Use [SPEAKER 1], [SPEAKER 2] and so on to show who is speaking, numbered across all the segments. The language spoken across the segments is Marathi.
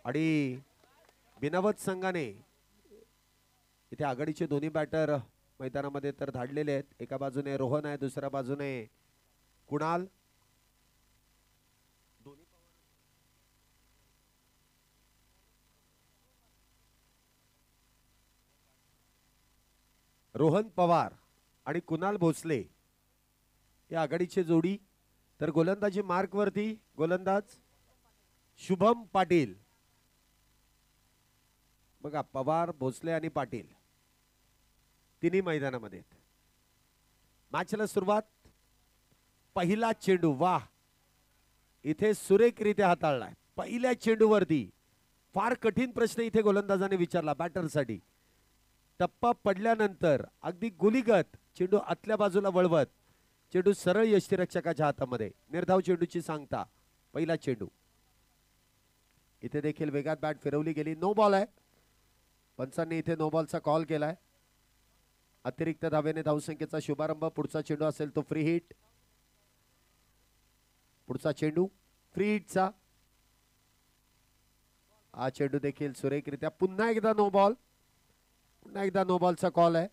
[SPEAKER 1] आणि बिनवत संघाने इथे आघाडीचे दोन्ही बॅटर मैदानामध्ये तर धाडलेले आहेत. एका बाजूने रोहन आहे, दुसऱ्या बाजूने कुणाल. रोहन पवार आणि कुणाल भोसले या आघाडीची जोडी. तर गोलंदाजी मार्क वरती गोलंदाज शुभम पाटील. बघा पवार, भोसले आणि पाटील तिन्ही मैदानामध्ये. मॅचला सुरुवात. पहिला चेंडू, वाह, इथे सुरेखरित्या हाताळलाय. पहिल्या चेंडूवरती फार कठीण प्रश्न इथे गोलंदाजाने विचारला बॅटरसाठी. टप्पा पडल्यानंतर अगदी गुलीगत चेंडू आतल्या बाजूला वळवत चेंडू सरळ यष्टीरक्षकाच्या हातामध्ये. निर्धाव चेंडूची सांगता. पहिला चेंडू. इथे देखील वेगात बॅट फिरवली गेली. नो बॉल आहे. पंचांनी इथे नो बॉलचा कॉल केलाय. अतिरिक्त धावेने धावसंख्येचा शुभारंभ. पुढचा चेंडू असेल तो फ्री हिट. पुढचा चेंडू फ्री हिटचा. हा चेंडू देखील सुरेखरित्या. पुन्हा एकदा नो बॉल. पुन्हा एकदा नो बॉलचा कॉल आहे.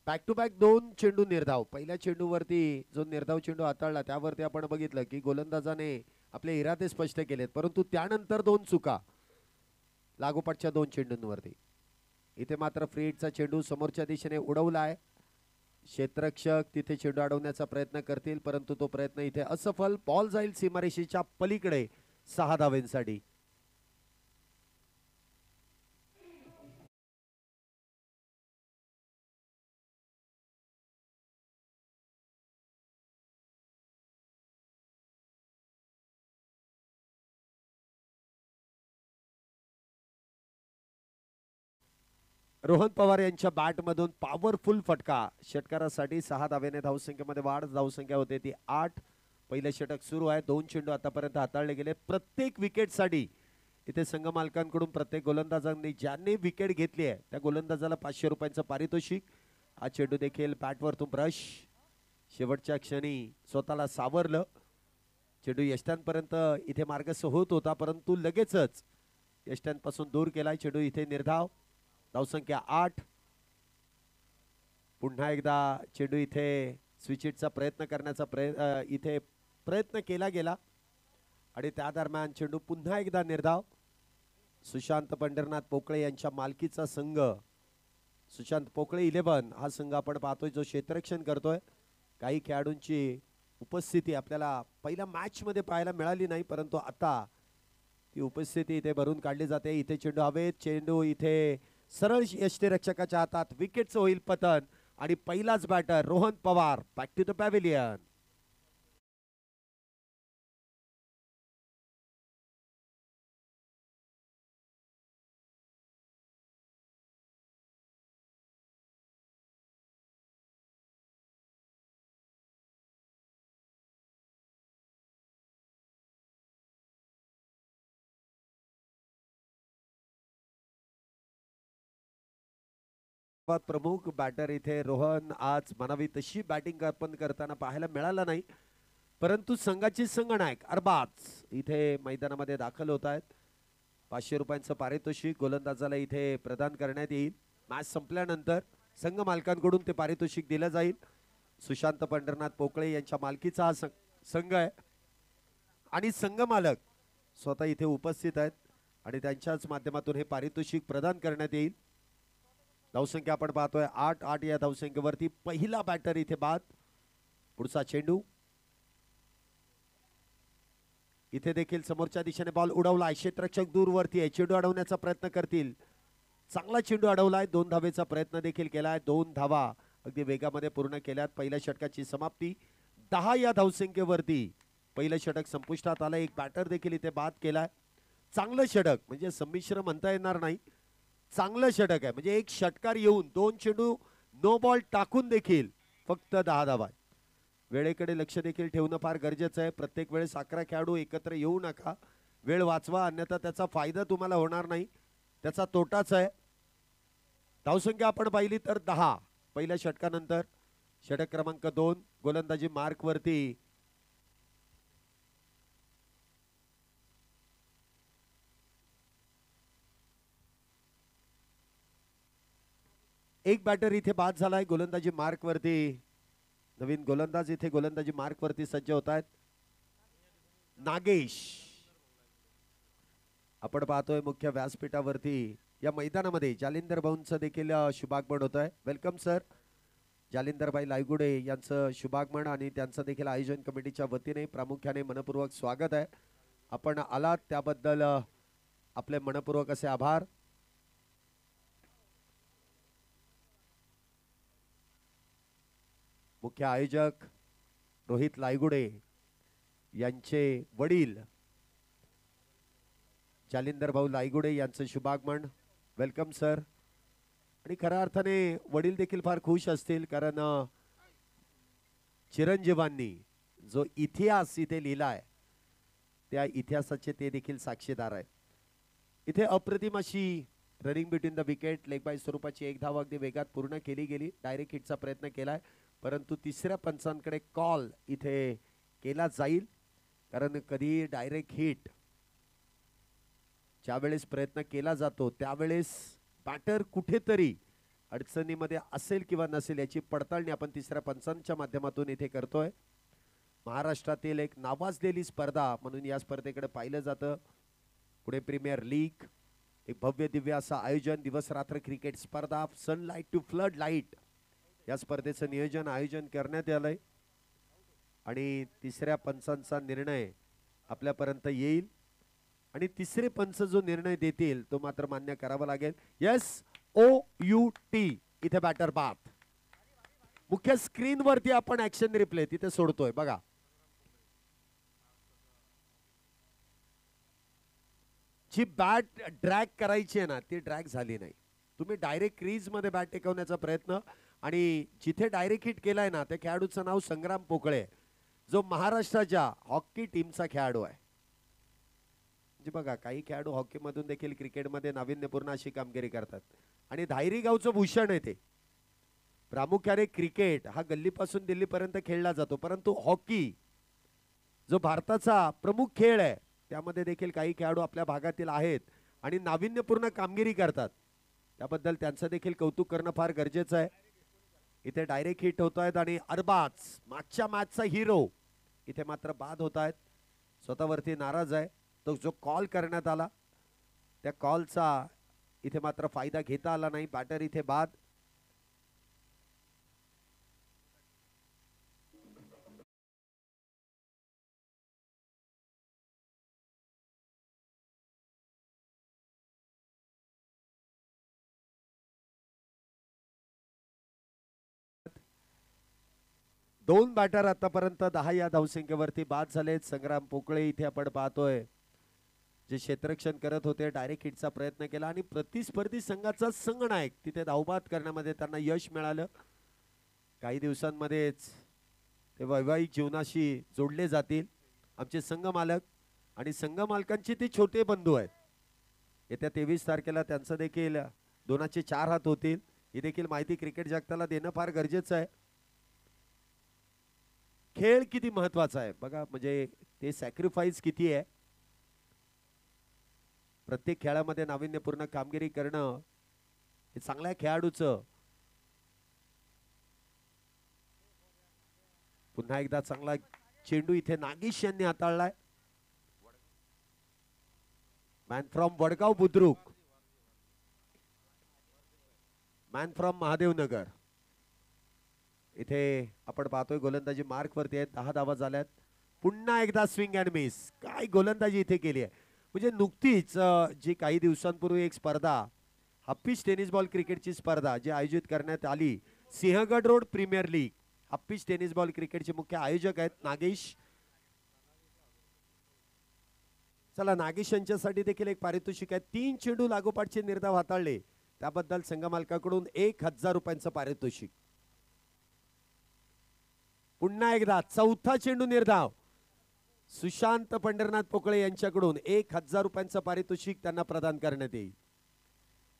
[SPEAKER 1] बॅक टू बॅक दोन चेंडू निर्धाव. पहिल्या चेंडूवरती जो निर्धाव चेंडू हाताळला त्यावरती आपण बघितलं की गोलंदाजाने आपले इरादे स्पष्ट केलेत, परंतु त्यानंतर दोन चुका लागोपाठच्या दोन चेंडूंवरती. इथे मात्र फ्री हिटचा चेंडू समोरच्या दिशेने उडवलाय. क्षेत्ररक्षक तिथे चेंडू अडवण्याचा प्रयत्न करतील, परंतु तो प्रयत्न इथे असफल. बॉल जाईल सीमारेषेच्या पलीकडे 6 धावेंसाठी. रोहन पवार यांच्या बॅटमधून पॉवरफुल फटका. षटकारासाठी 6 धावेने धावसंख्येमध्ये वाढ. धावसंख्या होते ती 8. पहिलं षटक सुरू आहे. दोन चेंडू आतापर्यंत हाताळले गेले. प्रत्येक विकेटसाठी इथे संघ मालकांकडून प्रत्येक गोलंदाजांनी ज्यांनी विकेट घेतली आहे त्या गोलंदाजाला 500 रुपयांचं पारितोषिक. हा चेंडू देखील बॅटवरतून ब्रश. शेवटच्या क्षणी स्वतःला सावरलं. चेंडू यष्ट्यांपर्यंत इथे मार्गस्थ होत होता, परंतु लगेचच यष्ट्यांपासून दूर केलाय. चेंडू इथे निर्धाव. धावसंख्या 8. पुन्हा एकदा चेंडू इथे स्विचिटचा प्रयत्न करण्याचा इथे प्रयत्न केला गेला आणि त्या दरम्यान चेंडू पुन्हा एकदा निर्धाव. सुशांत पंढरनाथ पोकळे यांच्या मालकीचा संघ सुशांत पोकळे 11 हा संघ आपण पाहतोय जो क्षेत्ररक्षण करतोय. काही खेळाडूंची उपस्थिती आपल्याला पहिल्या मॅच मध्ये पाहायला मिळाली नाही, परंतु आता ती उपस्थिती इथे भरून काढली जाते. इथे चेंडू हवेत. चेंडू इथे सरळ यष्टीरक्षकाच्या हातात. विकेटचं होईल पतन आणि पहिलाच batter Rohan Pawar back to the pavilion. प्रमुख बॅटर इथे रोहन. आज म्हणावी तशी बॅटिंग आपण करताना पाहायला मिळाला नाही, परंतु संघाची संघनायक अरबाज इथे मैदानामध्ये दाखल होत आहेत. 500 रुपयांचं पारितोषिक गोलंदाजाला इथे प्रदान करण्यात येईल. मॅच संपल्यानंतर संघ मालकांकडून ते पारितोषिक दिलं जाईल. सुशांत पंढरनाथ पोकळे यांच्या मालकीचा हा संघ आहे आणि संघ मालक स्वतः इथे उपस्थित आहेत आणि त्यांच्याच माध्यमातून हे पारितोषिक प्रदान करण्यात येईल. धावसंख्या आपण पाहतोय 8-8. या धावसंख्येवरती पहिला बॅटर इथे बाद. पुढचा चेंडू. इथे देखील समोरच्या दिशेने बॉल उडवला. क्षेत्ररक्षक दूरवरती आहे. चेंडू अडवण्याचा प्रयत्न करतील. चांगला चेंडू अडवलाय. 2 धावेचा प्रयत्न देखील केलाय. 2 धावा अगदी वेगामध्ये पूर्ण केल्यात. पहिल्या षटकाची समाप्ती 10 या धावसंख्येवरती पहिलं षटक संपुष्टात आलं. एक बॅटर देखील इथे बाद केलाय. चांगलं षटक म्हणजे संमिश्र म्हणता येणार नाही, चांगलं षटक आहे. म्हणजे एक षटकार येऊन 2 चेंडू नो बॉल टाकून देखील फक्त 10 धावा. वेळेकडे लक्ष देखील ठेवणं फार गरजेचं आहे. प्रत्येक वेळेस 11 खेळाडू एकत्र येऊ नका. वेळ वाचवा, अन्यथा त्याचा फायदा तुम्हाला होणार नाही, त्याचा तोटाच आहे. धावसंख्या आपण पाहिली तर 10 पहिल्या षटकानंतर. षटक क्रमांक 2 गोलंदाजी मार्क वरती एक बॅटर इथे बाद झालाय. गोलंदाजी मार्क वरती नवीन गोलंदाज इथे गोलंदाजी मार्क वरती सज्ज होत आहेत. नागेश आपण पाहतोय मुख्य व्यासपीठावरती या मैदानामध्ये जालिंदर भाऊंचं देखील शुभागमन होत आहे. Welcome sir. जालिंदरबाई लायगुडे यांचं शुभागमन आणि त्यांचं देखील आयोजन कमिटीच्या वतीने प्रामुख्याने मनपूर्वक स्वागत आहे. आपण आलात त्याबद्दल आपले मनपूर्वक असे आभार. मुख्य आयोजक रोहित लायगुडे यांचे वडील जालिंदर भाऊ लायगुडे यांचं शुभागमन. Welcome sir. आणि खऱ्या अर्थाने वडील देखील फार खुश असतील कारण चिरंजीवांनी जो इतिहास इथे लिहिलाय त्या इतिहासाचे ते देखील साक्षीदार आहेत. इथे अप्रतिम अशी running between the wicket leg bye स्वरूपाची एक धाव अगदी वेगात पूर्ण केली गेली. डायरेक्ट हिटचा प्रयत्न केलाय परंतु तिसऱ्या पंचांकडे कॉल इथे केला जाईल कारण कधी डायरेक्ट हिट ज्यावेळेस प्रयत्न केला जातो त्यावेळेस बॅटर कुठेतरी अडचणीमध्ये असेल किंवा नसेल याची पडताळणी आपण तिसऱ्या पंचांच्या माध्यमातून इथे करतोय. महाराष्ट्रातील एक नावाजलेली स्पर्धा म्हणून या स्पर्धेकडे पाहिलं जातं. पुणे प्रीमियर लीग एक भव्य दिव्य असं आयोजन. दिवस रात्र क्रिकेट स्पर्धा सनलाइट टू फ्लड लाईट या स्पर्धेचं नियोजन आयोजन करण्यात आलंय आणि तिसऱ्या पंचांचा निर्णय आपल्यापर्यंत येईल आणि तिसरे पंच जो निर्णय देतील तो मात्र मान्य करावा लागेल. SOUT इथे बॅटर बाद. मुख्य स्क्रीन वरती आपण ऍक्शन रिप्ले तिथे सोडतोय बघा. जी बॅट ड्रॅग करायची आहे ना ती ड्रॅग झाली नाही. तुम्ही डायरेक्ट क्रीज मध्ये बॅट टेकवण्याचा प्रयत्न आणि जिथे डायरेक्ट हिट केलाय ना त्या खेळाडूचं नाव संग्राम पोकळे जो महाराष्ट्राच्या हॉकी टीमचा खेळाडू आहे. म्हणजे बघा काही खेळाडू हॉकीमधून देखील क्रिकेटमध्ये नाविन्यपूर्ण अशी कामगिरी करतात आणि धायरी गावचं भूषण आहे ते. प्रामुख्याने क्रिकेट हा गल्लीपासून दिल्लीपर्यंत खेळला जातो परंतु हॉकी जो भारताचा प्रमुख खेळ आहे त्यामध्ये देखील काही खेळाडू आपल्या भागातील आहेत आणि नाविन्यपूर्ण कामगिरी करतात. त्याबद्दल त्यांचं देखील कौतुक करणं फार गरजेचं आहे. इथे डायरेक्ट हिट होत आहेत आणि अरबाज मागच्या मॅचचा हिरो इथे मात्र बाद होत आहेत. स्वतःवरती नाराज आहे. तो जो कॉल करण्यात आला त्या कॉलचा इथे मात्र फायदा घेता आला नाही. बॅटर इथे बाद. दोन बॅटर आतापर्यंत 10 या धावसंख्येवरती बाद झालेत. संग्राम पोकळे इथे आपण पाहतोय जे क्षेत्ररक्षण करत होते डायरेक्ट हिटचा प्रयत्न केला आणि प्रतिस्पर्धी संघाचा संघनायक तिथे धावबाद करण्यामध्ये त्यांना यश मिळालं. काही दिवसांमध्येच ते वैवाहिक जीवनाशी जोडले जातील. आमचे संघ मालक आणि संघ मालकांचे ते छोटे बंधू आहेत. येत्या 23 तारखेला त्यांचं देखील दोनाचे 4 हात होतील. ही देखील माहिती क्रिकेट जगताला देणं फार गरजेचं आहे. खेळ किती महत्वाचा आहे बघा म्हणजे ते सॅक्रिफाईस किती आहे. प्रत्येक खेळामध्ये नाविन्यपूर्ण कामगिरी करणं हे चांगल्या खेळाडूचं. पुन्हा एकदा चांगला चेंडू इथे नागेश यांनी हाताळलाय. Man from Wadgaon Budruk, man from Mahadevnagar. इथे आपण पाहतोय गोलंदाजी मार्क वरती आहेत. 10 धावा झाल्यात. पुन्हा एकदा स्विंग अँड मिस. काय गोलंदाजी इथे केली आहे. म्हणजे नुकतीच जी काही दिवसांपूर्वी एक स्पर्धा हप्पीज टेनिस बॉल क्रिकेटची स्पर्धा जी आयोजित करण्यात आली सिंहगड रोड प्रीमियर लीग. हप्पीज टेनिस बॉल क्रिकेटचे मुख्य आयोजक आहेत नागेश. चला नागेश यांच्यासाठी देखील एक पारितोषिक आहे. 3 चेंडू लागोपाठचे निर्धाव हाताळले त्याबद्दल संघ मालकाकडून 1000 रुपयांचं पारितोषिक. पुन्हा एकदा चौथा चेंडू निर्धाव सुशांत पंढरनाथ पोकळे यांच्याकडून 1000 रुपयांचं पारितोषिक त्यांना प्रदान करण्यात येईल.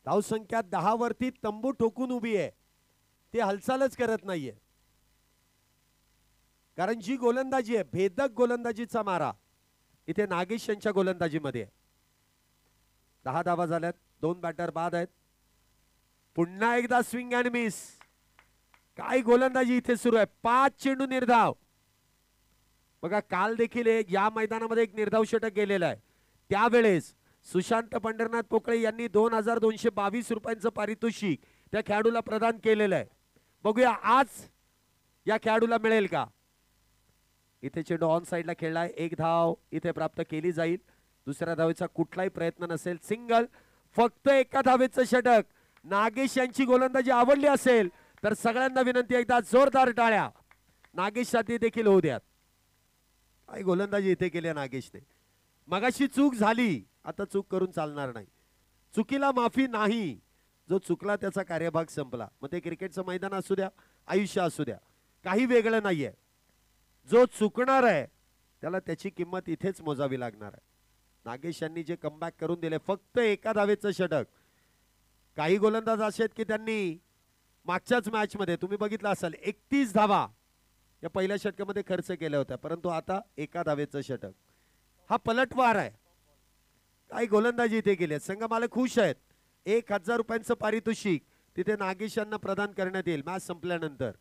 [SPEAKER 1] धावसंख्या 10 वरती तंबू ठोकून उभी आहे, ती हालचालच करत नाहीये. कारण जी गोलंदाजी आहे, भेदक गोलंदाजीचा मारा इथे नागेश यांच्या गोलंदाजीमध्ये आहे. 10 धावा झाल्यात, 2 बॅटर बाद आहेत. पुन्हा एकदा स्विंग अँड मिस. काय गोलंदाजी इथे सुरू आहे. 5 चेंडू निर्धाव. बघा काल देखील या मैदानामध्ये एक निर्धाव षटक गेलेला आहे. त्यावेळेस सुशांत पंढरनाथ पोकळे यांनी 2222 रुपयांचं पारितोषिक त्या खेळाडूला प्रदान केलेलं आहे. बघूया आज या खेळाडूला मिळेल का. इथे चेंडू ऑन साइडला खेळलाय. 1 धाव इथे प्राप्त केली जाईल. दुसऱ्या धावेचा कुठलाही प्रयत्न नसेल. सिंगल. फक्त एका धावेचं षटक. नागेश यांची गोलंदाजी आवडली असेल तर सगळ्यांना विनंती, एकदा जोरदार टाळ्या नागेशसाठी देखील होऊ द्यात. काय गोलंदाजी इथे केली नागेशने. मगाशी चूक झाली, आता चूक करून चालणार नाही. चुकीला माफी नाही. जो चुकला त्याचा कार्यभाग संपला. मग ते क्रिकेटचं मैदान असू द्या, आयुष्य असू द्या, काही वेगळं नाहीये. जो चुकणार आहे त्याला त्याची किंमत इथेच मोजावी लागणार आहे. नागेश यांनी जे कमबॅक करून दिले, फक्त एका धावेचं षटक. काही गोलंदाज असे आहेत की त्यांनी मागच्याच मॅच मध्ये तुम्ही बघितलं असाल 31 धावा या पहिल्या षटकामध्ये खर्च केल्या होत्या, परंतु आता एका धावेचं षटक. हा पलटवार आहे. काही गोलंदाजी इथे केली. संघ मालक खुश आहेत. 1000 रुपयांचं पारितोषिक तिथे नागेश यांना प्रदान करण्यात येईल मॅच संपल्यानंतर.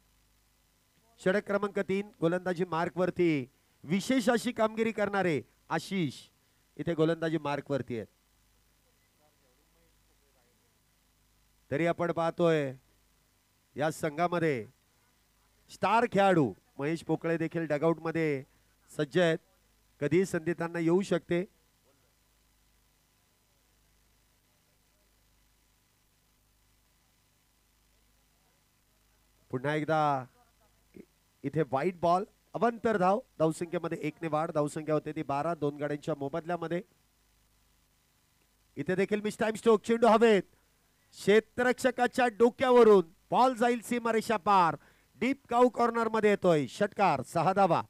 [SPEAKER 1] षटक क्रमांक 3 गोलंदाजी मार्क वरती विशेष अशी कामगिरी करणारे आशिष इथे गोलंदाजी मार्क वरती आहेत. तरी आपण पाहतोय या संघामध्ये स्टार खेळाडू महेश पोकळे देखील डगआउट मध्ये सज्ज आहेत. कधी संधी त्यांना येऊ शकते. पुन्हा एकदा इथे वाईट बॉल. अवंतर धाव. धावसंख्येमध्ये 1 ने वाढ. धावसंख्या होते ती 12. 2 गाड्यांच्या मोबदल्यामध्ये. इथे देखील मिस टाइम स्ट्रोक. चेंडू हवेत. क्षेत्ररक्षकाच्या डोक्यावरून बॉल जाईल सीमारेषा पार. डीप काऊ कॉर्नर मध्ये येतोय. षटकार. 6 धावा.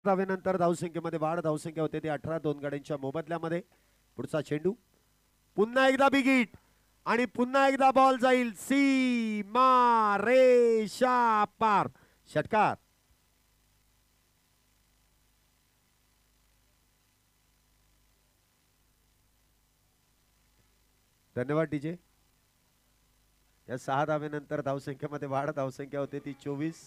[SPEAKER 1] धावेनंतर धावसंख्येमध्ये वाढ. धावसंख्या होते ती 18. 2 गाड्यांच्या मोबदल्यामध्ये. पुढचा चेंडू. पुन्हा एकदा बिग हिट आणि पुन्हा एकदा बॉल जाईल सीमा रेषा पार. षटकार. धन्यवाद डीजे. या 6 धावेनंतर धावसंख्येमध्ये वाढ. धावसंख्या होते ती 24.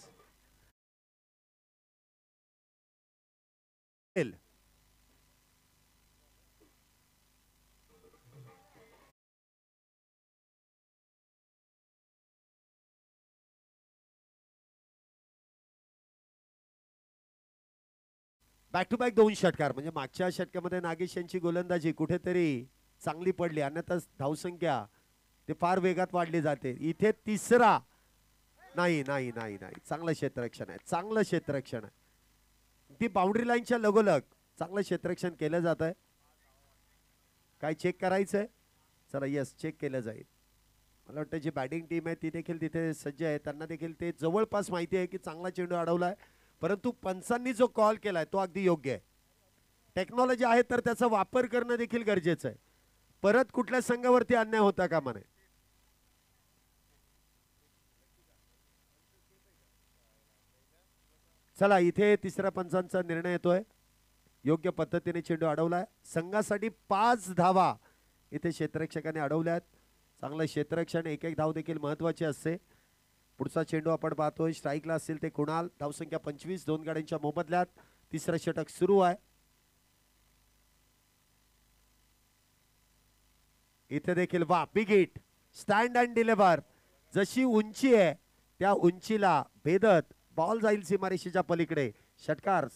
[SPEAKER 1] बॅक टू बॅक 2 षटकार. म्हणजे मागच्या षटकामध्ये नागेश यांची गोलंदाजी कुठेतरी चांगली पडली, अन्यथा धावसंख्या ते फार वेगात वाढली जाते. इथे तिसरा. नाही नाही नाही नाही. चांगलं क्षेत्ररक्षण आहे. चांगलं क्षेत्ररक्षण आहे. ती बाउंड्री लाईनच्या लगोलग चांगलं क्षेत्ररक्षण केलं जात आहे. काय चेक करायचंय. चला यस, चेक केलं जाईल. मला वाटतं जी बॅटिंग टीम आहे ती देखील तिथे सज्ज आहे. त्यांना देखील ते जवळपास माहिती आहे की चांगला चेंडू अडवलाय, परंतु पंचांनी जो कॉल केलाय तो अगदी योग्य आहे. टेक्नॉलॉजी आहे तर त्याचा वापर करणं देखील गरजेचं आहे. परत कुठल्या संघावरती अन्याय होता कामा नये. चला इथे तिसऱ्या पंचांचा निर्णय येतोय. योग्य पद्धतीने चेंडू अडवलाय. संघासाठी 5 धावा इथे क्षेत्ररक्षकाने अडवल्यात. चांगलं क्षेत्ररक्षण. 1-1 धाव देखील महत्वाची असते. पुढचा चेंडू आपण पाहतोय स्ट्राईकला असेल ते कुणाल. धावसंख्या 25. 2 गाड्यांच्या मोबदल्यात तिसरं षटक सुरू आहे. इथे देखील वा big hit. Stand and deliver. जशी उंची आहे त्या उंचीला भेदत बॉल जाईल सीमारेषेच्या पलीकडे. षटकार.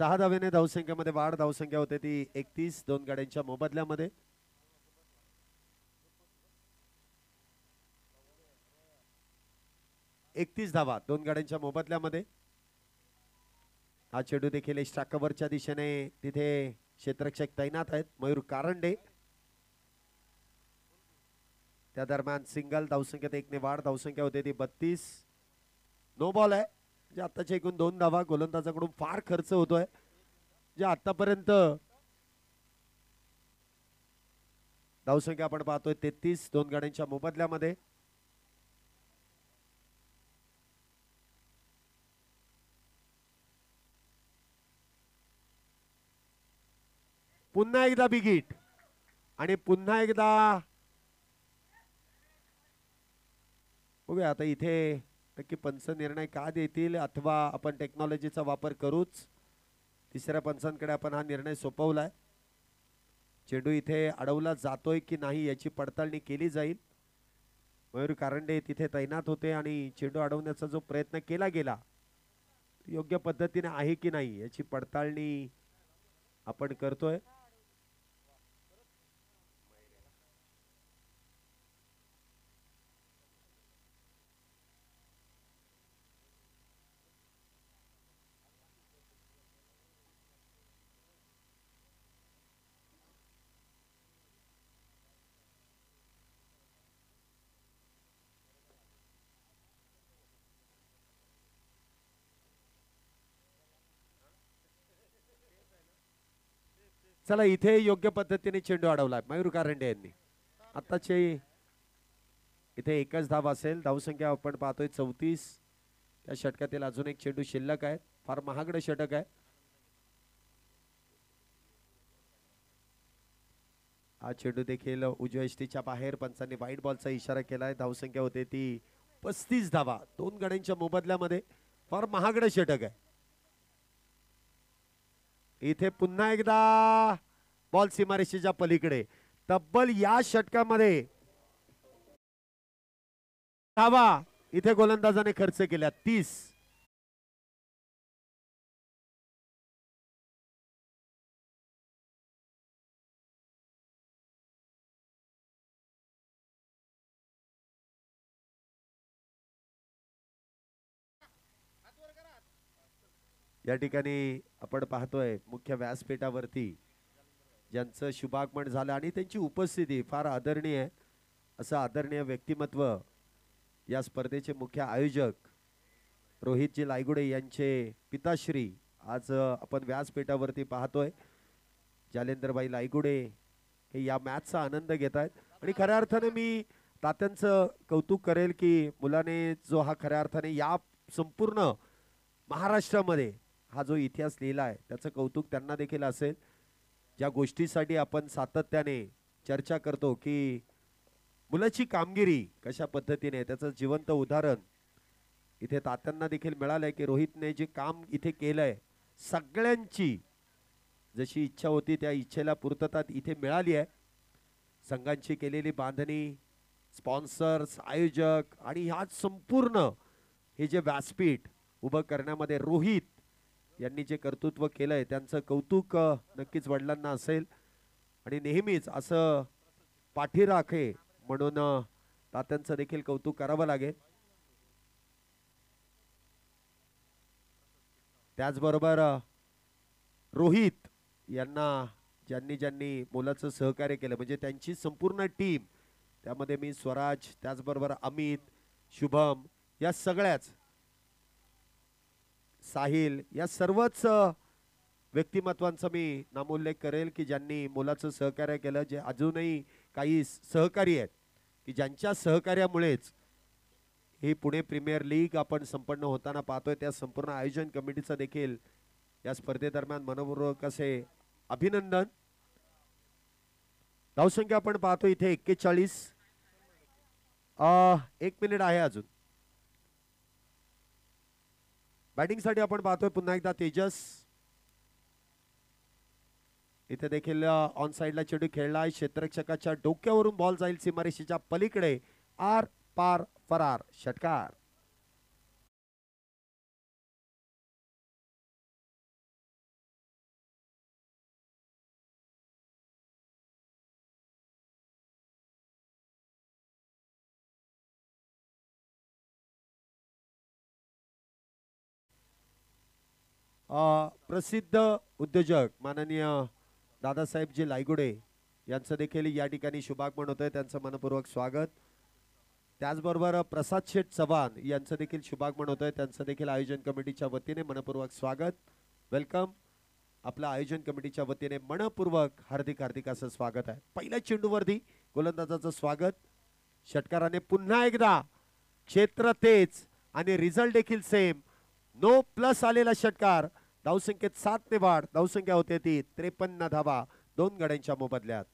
[SPEAKER 1] 6 धावेने धावसंख्येमध्ये वाढ. धावसंख्या होते ती 31 दोन गाड्यांच्या मोबदल्यामध्ये. एकतीस धावा दोन गाड्यांच्या मोबदल्यामध्ये. हा चेंडू देखील एक्स्ट्रा कव्हरच्या दिशेने तिथे क्षेत्ररक्षक तैनात आहेत मयूर कारंडे. त्या दरम्यान सिंगल. धावसंख्येत 1 ने वाढ. धावसंख्या होते ती 32. नो बॉल आहे. म्हणजे आताच्या एकूण 2 धावा गोलंदाजाकडून फार खर्च होतोय. जे आतापर्यंत धावसंख्या आपण पाहतोय 33 दोन गाड्यांच्या मोबदल्यामध्ये. पुन्हा एकदा बिग हिट आणि पुन्हा एकदा बघूया आता इथे नक्की पंच निर्णय का देतील अथवा आपण टेक्नॉलॉजीचा वापर करूच. तिसऱ्या पंचांकडे आपण हा निर्णय सोपवलाय. चेंडू इथे अडवला जातोय की नाही याची पडताळणी केली जाईल. मयूर कारंडे तिथे तैनात होते आणि चेंडू अडवण्याचा जो प्रयत्न केला गेला योग्य पद्धतीने आहे की नाही याची पडताळणी आपण करतोय. चला इथे योग्य पद्धतीने चेंडू अडवलाय मयूर कारंडे यांनी. आताचे इथे एकच धाव असेल. धावसंख्या आपण पाहतोय 34. त्या षटकातील अजून एक चेंडू शिल्लक आहे. फार महागडं षटक आहे. हा चेंडू देखील उजव्या यष्टीच्या बाहेर. पंचांनी व्हाईट बॉलचा इशारा केलाय. धावसंख्या होते ती 35 धावा दोन गाड्यांच्या मोबदल्यामध्ये. फार महागडं षटक आहे. इथे पुन्हा एकदा बॉल सीमारेषेच्या पलीकडे. तब्बल या षटकामध्ये धावा इथे गोलंदाजाने खर्च केल्या 30. या ठिकाणी आपण पाहतोय मुख्य व्यासपीठावरती ज्यांचं शुभागमन झालं आणि त्यांची उपस्थिती फार आदरणीय आहे. असं आदरणीय व्यक्तिमत्व या स्पर्धेचे मुख्य आयोजक रोहितजी लायगुडे यांचे पिताश्री आज आपण व्यासपीठावरती पाहतोय. जालेंद्रबाई लायगुडे हे या मॅचचा आनंद घेत आहेत आणि खऱ्या अर्थाने मी तात्यांचं कौतुक करेल की मुलाने जो हा खऱ्या अर्थाने या संपूर्ण महाराष्ट्रामध्ये हा जो इतिहास लिहिला आहे त्याचं कौतुक त्यांना देखील असेल. ज्या गोष्टीसाठी आपण सातत्याने चर्चा करतो की मुलाची कामगिरी कशा पद्धतीने त्याचं जिवंत उदाहरण इथे तात्यांना देखील मिळालंय की रोहितने जे काम इथे केलंय सगळ्यांची जशी इच्छा होती त्या इच्छेला पूर्तता इथे मिळाली आहे. संघांची केलेली बांधणी, स्पॉन्सर्स, आयोजक आणि ह्या संपूर्ण हे जे व्यासपीठ उभं करण्यामध्ये रोहित यांनी जे कर्तृत्व केलंय त्यांचं कौतुक नक्कीच वडिलांना असेल आणि नेहमीच असं पाठीराखे म्हणून तात्यांचं देखील कौतुक करावं लागेल. त्याचबरोबर रोहित यांना ज्यांनी ज्यांनी मुलाचं सहकार्य केलं म्हणजे त्यांची संपूर्ण टीम त्यामध्ये मी स्वराज त्याचबरोबर अमित, शुभम या सगळ्याच साहिल या सर्वच व्यक्तिमत्वांचा मी नामोल्लेख करेल की ज्यांनी मुलाचं सहकार्य केलं. जे अजूनही काही सहकारी आहेत की ज्यांच्या सहकार्यामुळेच ही पुणे प्रीमियर लीग आपण संपन्न होताना पाहतोय. त्या संपूर्ण आयोजन कमिटीचं देखील या स्पर्धेदरम्यान मनपूर्वक असे अभिनंदन. धावसंख्या आपण पाहतो इथे 41. 1 मिनिट आहे अजून. बॅटिंगसाठी आपण पाहतोय पुन्हा एकदा तेजस. इथे देखील ऑन साइडला चेंडू खेळला. क्षेत्ररक्षकाच्या डोक्यावरून बॉल जाईल सीमारेषेच्या पलीकडे. आर पार फरार. षटकार. प्रसिद्ध उद्योजक माननीय दादासाहेबजी लायगुडे यांचं देखील या ठिकाणी शुभागमन होतंय, त्यांचं मनपूर्वक स्वागत. त्याचबरोबर प्रसाद शेठ चव्हाण यांचं देखील शुभागमन होतंय, त्यांचं देखील आयोजन कमिटीच्या वतीने मनपूर्वक स्वागत. वेलकम. आपल्या आयोजन कमिटीच्या वतीने मनपूर्वक हार्दिक हार्दिक असं स्वागत आहे. पहिल्या चेंडूवरती गोलंदाजाचं स्वागत. षटकाराने पुन्हा एकदा क्षेत्र तेच आणि रिझल्ट देखील सेम. नो प्लस आलेला षटकार. धावसंख्येत 7 ने वाढ. धावसंख्या होते ती 53 धावा 2 गड्यांच्या मोबदल्यात.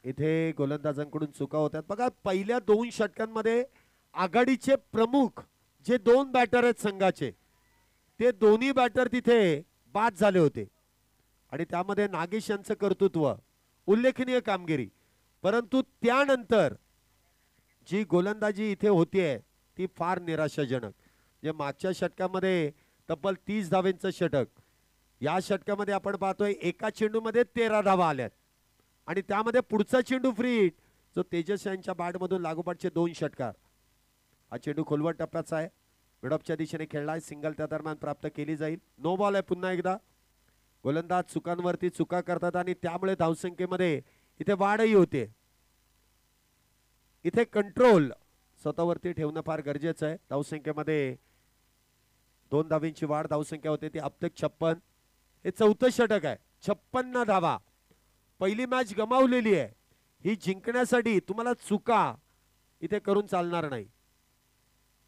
[SPEAKER 1] इथे गोलंदाजांकडून चुका होत्यात बघा. पहिल्या 2 षटकांमध्ये आघाडीचे प्रमुख जे 2 बॅटर आहेत संघाचे, ते दोन्ही बॅटर तिथे बाद झाले होते आणि त्यामध्ये नागेश यांचं कर्तृत्व, उल्लेखनीय कामगिरी. परंतु त्यानंतर जी गोलंदाजी इथे होतीये ती फार निराशाजनक. जे मागच्या षटकामध्ये तब्बल 30 धावेंचं षटक, या षटकामध्ये आपण पाहतोय एका चेंडूमध्ये 13 धावा आल्यात आणि त्यामध्ये पुढचा चेंडू फ्री हिट जो तेजस यांच्या बॅटमधून लागोपाठचे 2 षटकार. हा चेंडू खोलवर टप्प्याचा आहे, मिडऑफच्या दिशेने खेळलाय. सिंगल त्या दरम्यान प्राप्त केली जाईल. नो बॉल आहे पुन्हा एकदा. गोलंदाज चुकांवरती चुका करतात आणि त्यामुळे धावसंख्येमध्ये इथे वाढही होते. इथे कंट्रोल स्वतःवरती ठेवणं फार गरजेचं आहे. धावसंख्येमध्ये 2 धावींची वाढ. धावसंख्या होते ती अब तक 56. हे 4थं षटक आहे. 56 धावा. पहिली मॅच गमावलेली आहे. ही जिंकण्यासाठी तुम्हाला चुका इथे करून चालणार नाही.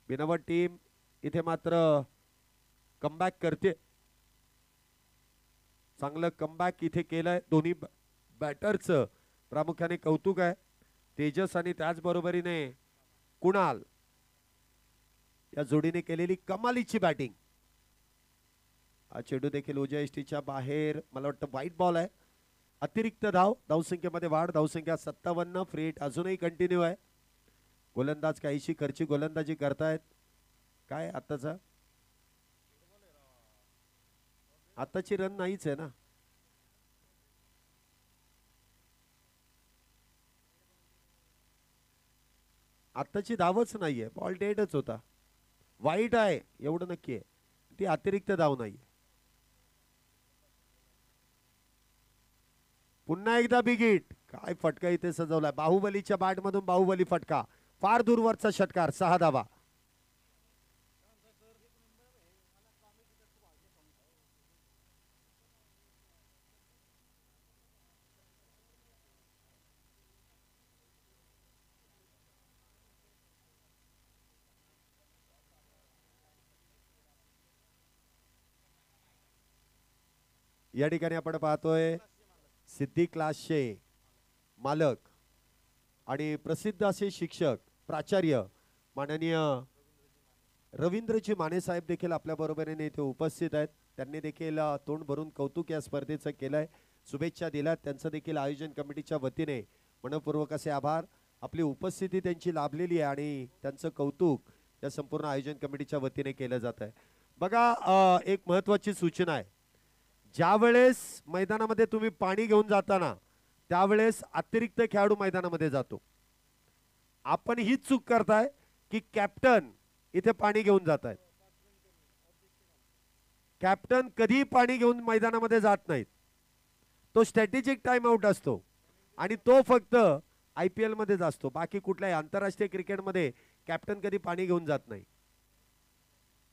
[SPEAKER 1] बिनवट टीम इथे मात्र कमबॅक करते. चांगलं कमबॅक इथे केलंय. दोन्ही बॅटरचं प्रामुख्याने कौतुक आहे. तेजस आणि त्याचबरोबरीने कुणाल या जोडीने केलेली कमालीची बॅटिंग. हा चेंडू देखील उजव्या यष्टीच्या बाहेर, मला वाटतं व्हाईट बॉल आहे. अतिरिक्त धाव. धावसंख्येमध्ये वाढ. धावसंख्या 57. फ्री हिट अजूनही कंटिन्यू आहे. गोलंदाज काहीशी खर्ची गोलंदाजी करतायत. काय आताचा आताची रन नाहीच आहे ना. आताची धावच नाहीये. बॉल डेडच होता. वाईट आहे एवढं नक्की आहे. ती अतिरिक्त धाव नाहीये. पुन्हा एकदा बिग हिट. काय फटका इथे सजवलाय. बाहुबलीच्या बॅट मधून बाहुबली फटका. फार दूरवरचा षटकार. 6 धावा. या ठिकाणी आपण पाहतोय सिद्धी क्लासचे मालक आणि प्रसिद्ध असे शिक्षक प्राचार्य माननीय रवींद्रजी माने साहेब देखील आपल्या बरोबरीने इथे उपस्थित आहेत. त्यांनी देखील तोंड भरून कौतुक या स्पर्धेचं केलंय. शुभेच्छा दिल्यात. त्यांचं देखील आयोजन कमिटीच्या वतीने मनपूर्वक असे आभार. आपली उपस्थिती त्यांची लाभलेली आहे आणि त्यांचं कौतुक या संपूर्ण आयोजन कमिटीच्या वतीने केलं जात आहे. बघा एक महत्त्वाची सूचना आहे. ज्या वेळेस मैदानामध्ये तुम्ही पाणी घेऊन जाताना त्यावेळेस अतिरिक्त खेळाडू मैदानामध्ये जातो. आपण हीच चूक करताय की कॅप्टन इथे पाणी घेऊन जात आहेत. कॅप्टन कधी पाणी घेऊन मैदानामध्ये जात नाहीत. तो स्ट्रॅटेजिक टाइम आउट असतो आणि तो फक्त IPL मध्येच असतो. बाकी कुठल्याही आंतरराष्ट्रीय क्रिकेटमध्ये कॅप्टन कधी पाणी घेऊन जात नाही.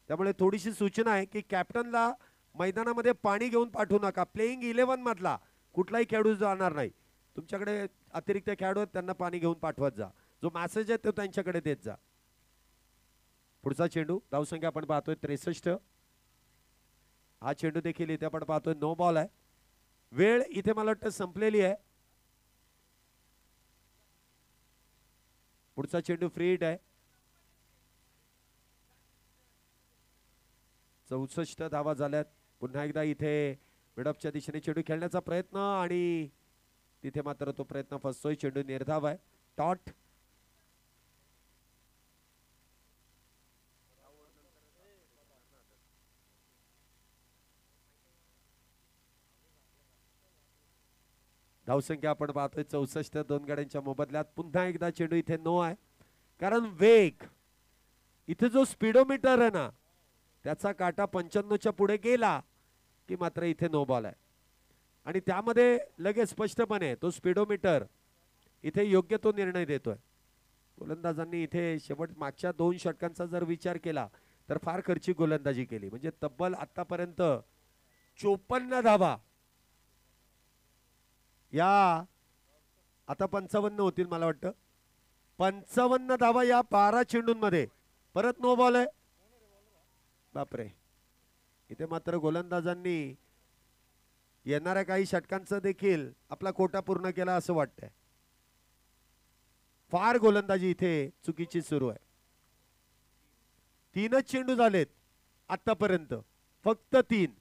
[SPEAKER 1] त्यामुळे थोडीशी सूचना आहे की कॅप्टनला मैदानामध्ये पाणी घेऊन पाठवू नका. प्लेइंग 11 मधला कुठलाही खेळाडू जाणार नाही. तुमच्याकडे अतिरिक्त खेळाडू आहेत त्यांना पाणी घेऊन पाठवत जा. जो मेसेज आहे तो त्यांच्याकडे देत जा. पुढचा चेंडू. धावसंख्या आपण पाहतोय 63. हा चेंडू देखील इथे आपण पाहतोय नो बॉल आहे. वेळ इथे मला वाटतं संपलेली आहे. पुढचा चेंडू फ्री हिट आहे. 64 धावा झाल्यात. पुन्हा एकदा इथे मिडऑफच्या दिशेने चेंडू खेळण्याचा प्रयत्न आणि तिथे मात्र तो प्रयत्न फसतोय. चेंडू निर्धाव आहे. टॉट. धावसंख्या आपण पाहतोय 64 दोन गाड्यांच्या मोबदल्यात. पुन्हा एकदा चेंडू इथे नो आहे, कारण वेग इथे जो स्पीडोमीटर आहे ना त्याचा काटा 95च्या पुढे गेला की मात्र इथे नो बॉल आहे. आणि त्यामध्ये लगेच स्पष्टपणे तो स्पीडोमीटर इथे योग्य तो निर्णय देतोय. गोलंदाजांनी इथे शेवट मागच्या 2 षटकांचा जर विचार केला तर फार खर्चिक गोलंदाजी केली. म्हणजे तब्बल आतापर्यंत 54 धावा या आता 55 होतील मला वाटतं. 55 धावा या 12 चेंडूंमध्ये. परत नो बॉल आहे. बापरे, इथे मात्र गोलंदाजांनी येणाऱ्या काही षटकांचा देखील आपला कोटा पूर्ण केला असं वाटतंय. फार गोलंदाजी इथे चुकीची सुरू आहे. 3च चेंडू झालेत आतापर्यंत, फक्त 3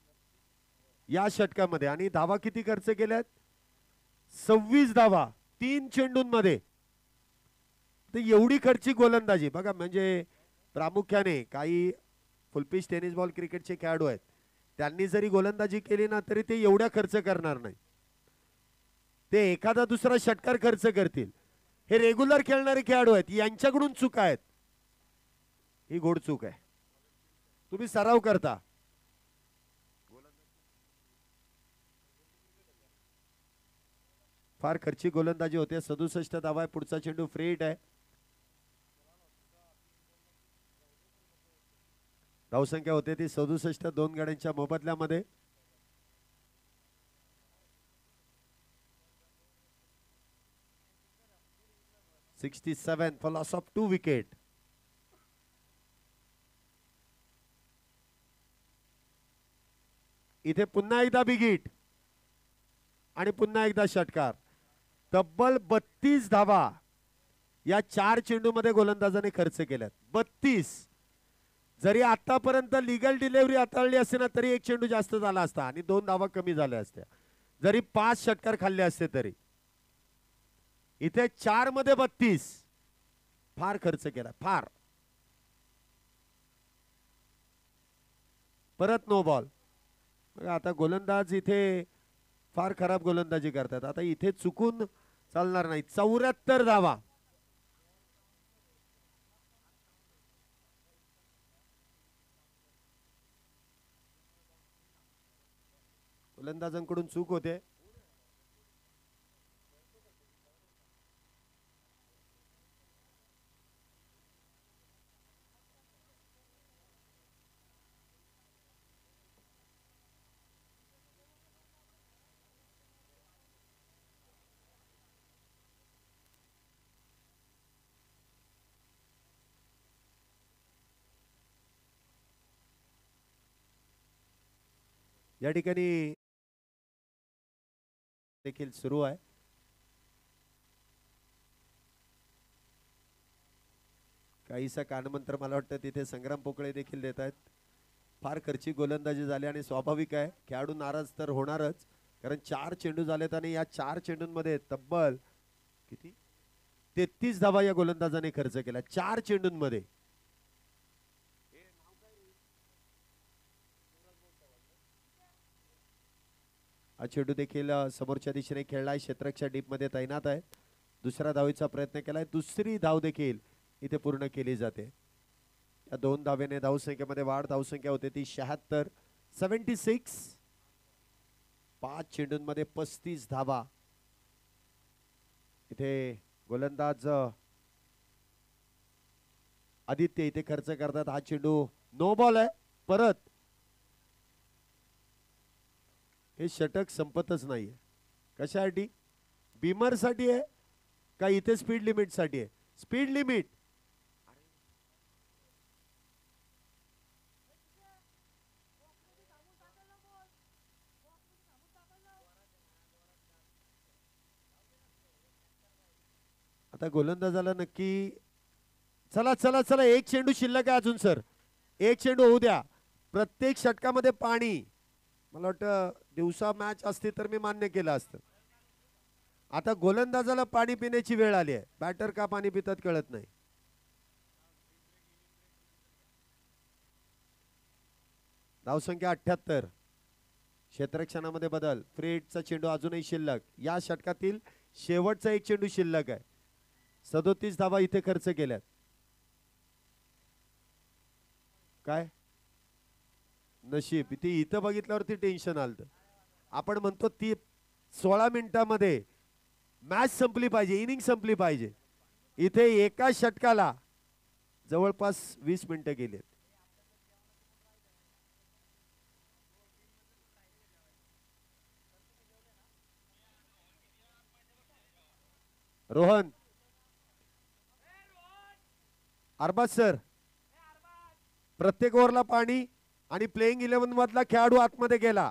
[SPEAKER 1] या षटकामध्ये. आणि धावा किती खर्च केल्यात? 26 धावा 3 चेंडूंमध्ये. तर एवढी खर्चिक गोलंदाजी बघा. म्हणजे प्रामुख्याने काही फुलपिच टेनिस बॉल क्रिकेटचे खेळाडू आहेत, त्यांनी जरी गोलंदाजी केली ना तरी ते एवढ्या खर्च करणार नाही. ते एखादा दुसरा षटकार खर्च करतील. हे रेग्युलर खेळणारे खेळाडू आहेत, यांच्याकडून चुका आहेत. ही गोड चूक आहे. तुम्ही सराव करता. फार खर्चिक गोलंदाजी होते. 67 धावा आहे. पुढचा चेंडू फ्री हिट आहे. धावसंख्या होते ती 67 दोन गाड्यांच्या मोबदल्यामध्ये. $67 for loss of 2 wicket. इथे पुन्हा एकदा बिग हिट आणि पुन्हा एकदा षटकार. तब्बल 32 धावा या 4 चेंडूमध्ये गोलंदाजाने खर्च केल्यात. 32. जरी आतापर्यंत लीगल डिलिव्हरी हाताळली असते ना तरी 1 चेंडू जास्त झाला असता आणि 2 धावा कमी झाल्या असत्या. जरी 5 षटकार खाल्ले असते तरी. इथे 4 मध्ये 32. फार खर्च केला, फार. परत नो बॉल. आता गोलंदाज इथे फार खराब गोलंदाजी करतात. आता इथे चुकून चालणार नाही. 74 धावा. गोलंदाजांकडून चूक होते. या ठिकाणी देखील सुरू आहे. काहीसा कानमंत्र मला वाटतं तिथे संग्राम पोकळे देखील देत आहेत. फार खर्चिक गोलंदाजी झाली आणि स्वाभाविक आहे खेळाडू नाराज तर होणारच, कारण 4 चेंडू झालेत आणि या 4 चेंडूंमध्ये तब्बल किती 33 धावा या गोलंदाजाने खर्च केला 4 चेंडूंमध्ये. हा चेंडू देखील समोरच्या दिशेने खेळलाय. क्षेत्ररक्षक डीप मध्ये तैनात आहे. दुसऱ्या धावेचा प्रयत्न केलाय. दुसरी धाव देखील इथे पूर्ण केली जाते. या 2 धावेने धावसंख्येमध्ये वाढ. धावसंख्या होते ती 76. 76. 5 चेंडूंमध्ये 35 धावा. इथे गोलंदाज आदित्य इथे खर्च करतात. हा चेंडू नो बॉल आहे. परत हे षटक संपतच नाहीये. कशासाठी? बीमर साठी आहे का इथे स्पीड लिमिट साठी आहे? Speed limit. आता गोलंदाजाला नक्की चला चला चला 1 चेंडू शिल्लक आहे अजून सर. 1 चेंडू होऊ द्या. प्रत्येक षटकामध्ये पाणी. मला वाटतं दिवसा मॅच असती तर मी मान्य केलं असतं. आता गोलंदाजाला पाणी पिण्याची वेळ आली आहे. बॅटर का पाणी पितात कळत नाही. धावसंख्या 78. क्षेत्ररक्षणामध्ये बदल. फ्रेडचा चेंडू अजूनही शिल्लक. या षटकातील शेवटचा एक चेंडू शिल्लक आहे. 37 धावा इथे खर्च केल्यात. काय नशीब ती इथं बघितल्यावरती टेन्शन आलं. आपण म्हणतो ती 16 मिनिटांमध्ये मॅच संपली पाहिजे, इनिंग संपली पाहिजे. इथे एका षटकाला जवळपास 20 मिनिटं गेलेत. रोहन अरबाज सर, प्रत्येक ओव्हरला पाणी आणि प्लेइंग 11 मधला खेळाडू आतमध्ये गेला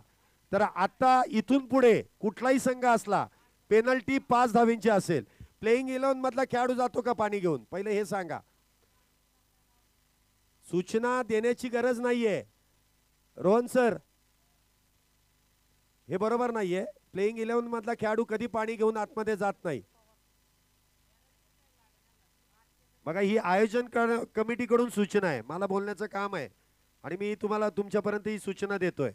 [SPEAKER 1] तर आता इथून पुढे कुठलाही संघ असला पेनल्टी 5 धावींची असेल. प्लेइंग 11 मधला खेळाडू जातो का पाणी घेऊन, पहिले हे सांगा. सूचना देण्याची गरज नाहीये रोहन सर, हे बरोबर नाहीये. प्लेइंग 11 मधला खेळाडू कधी पाणी घेऊन आतमध्ये जात नाही. बघा ही आयोजन कमिटीकडून सूचना आहे, मला बोलण्याचं काम आहे आणि मी तुम्हाला तुमच्यापर्यंत ही सूचना देतोय.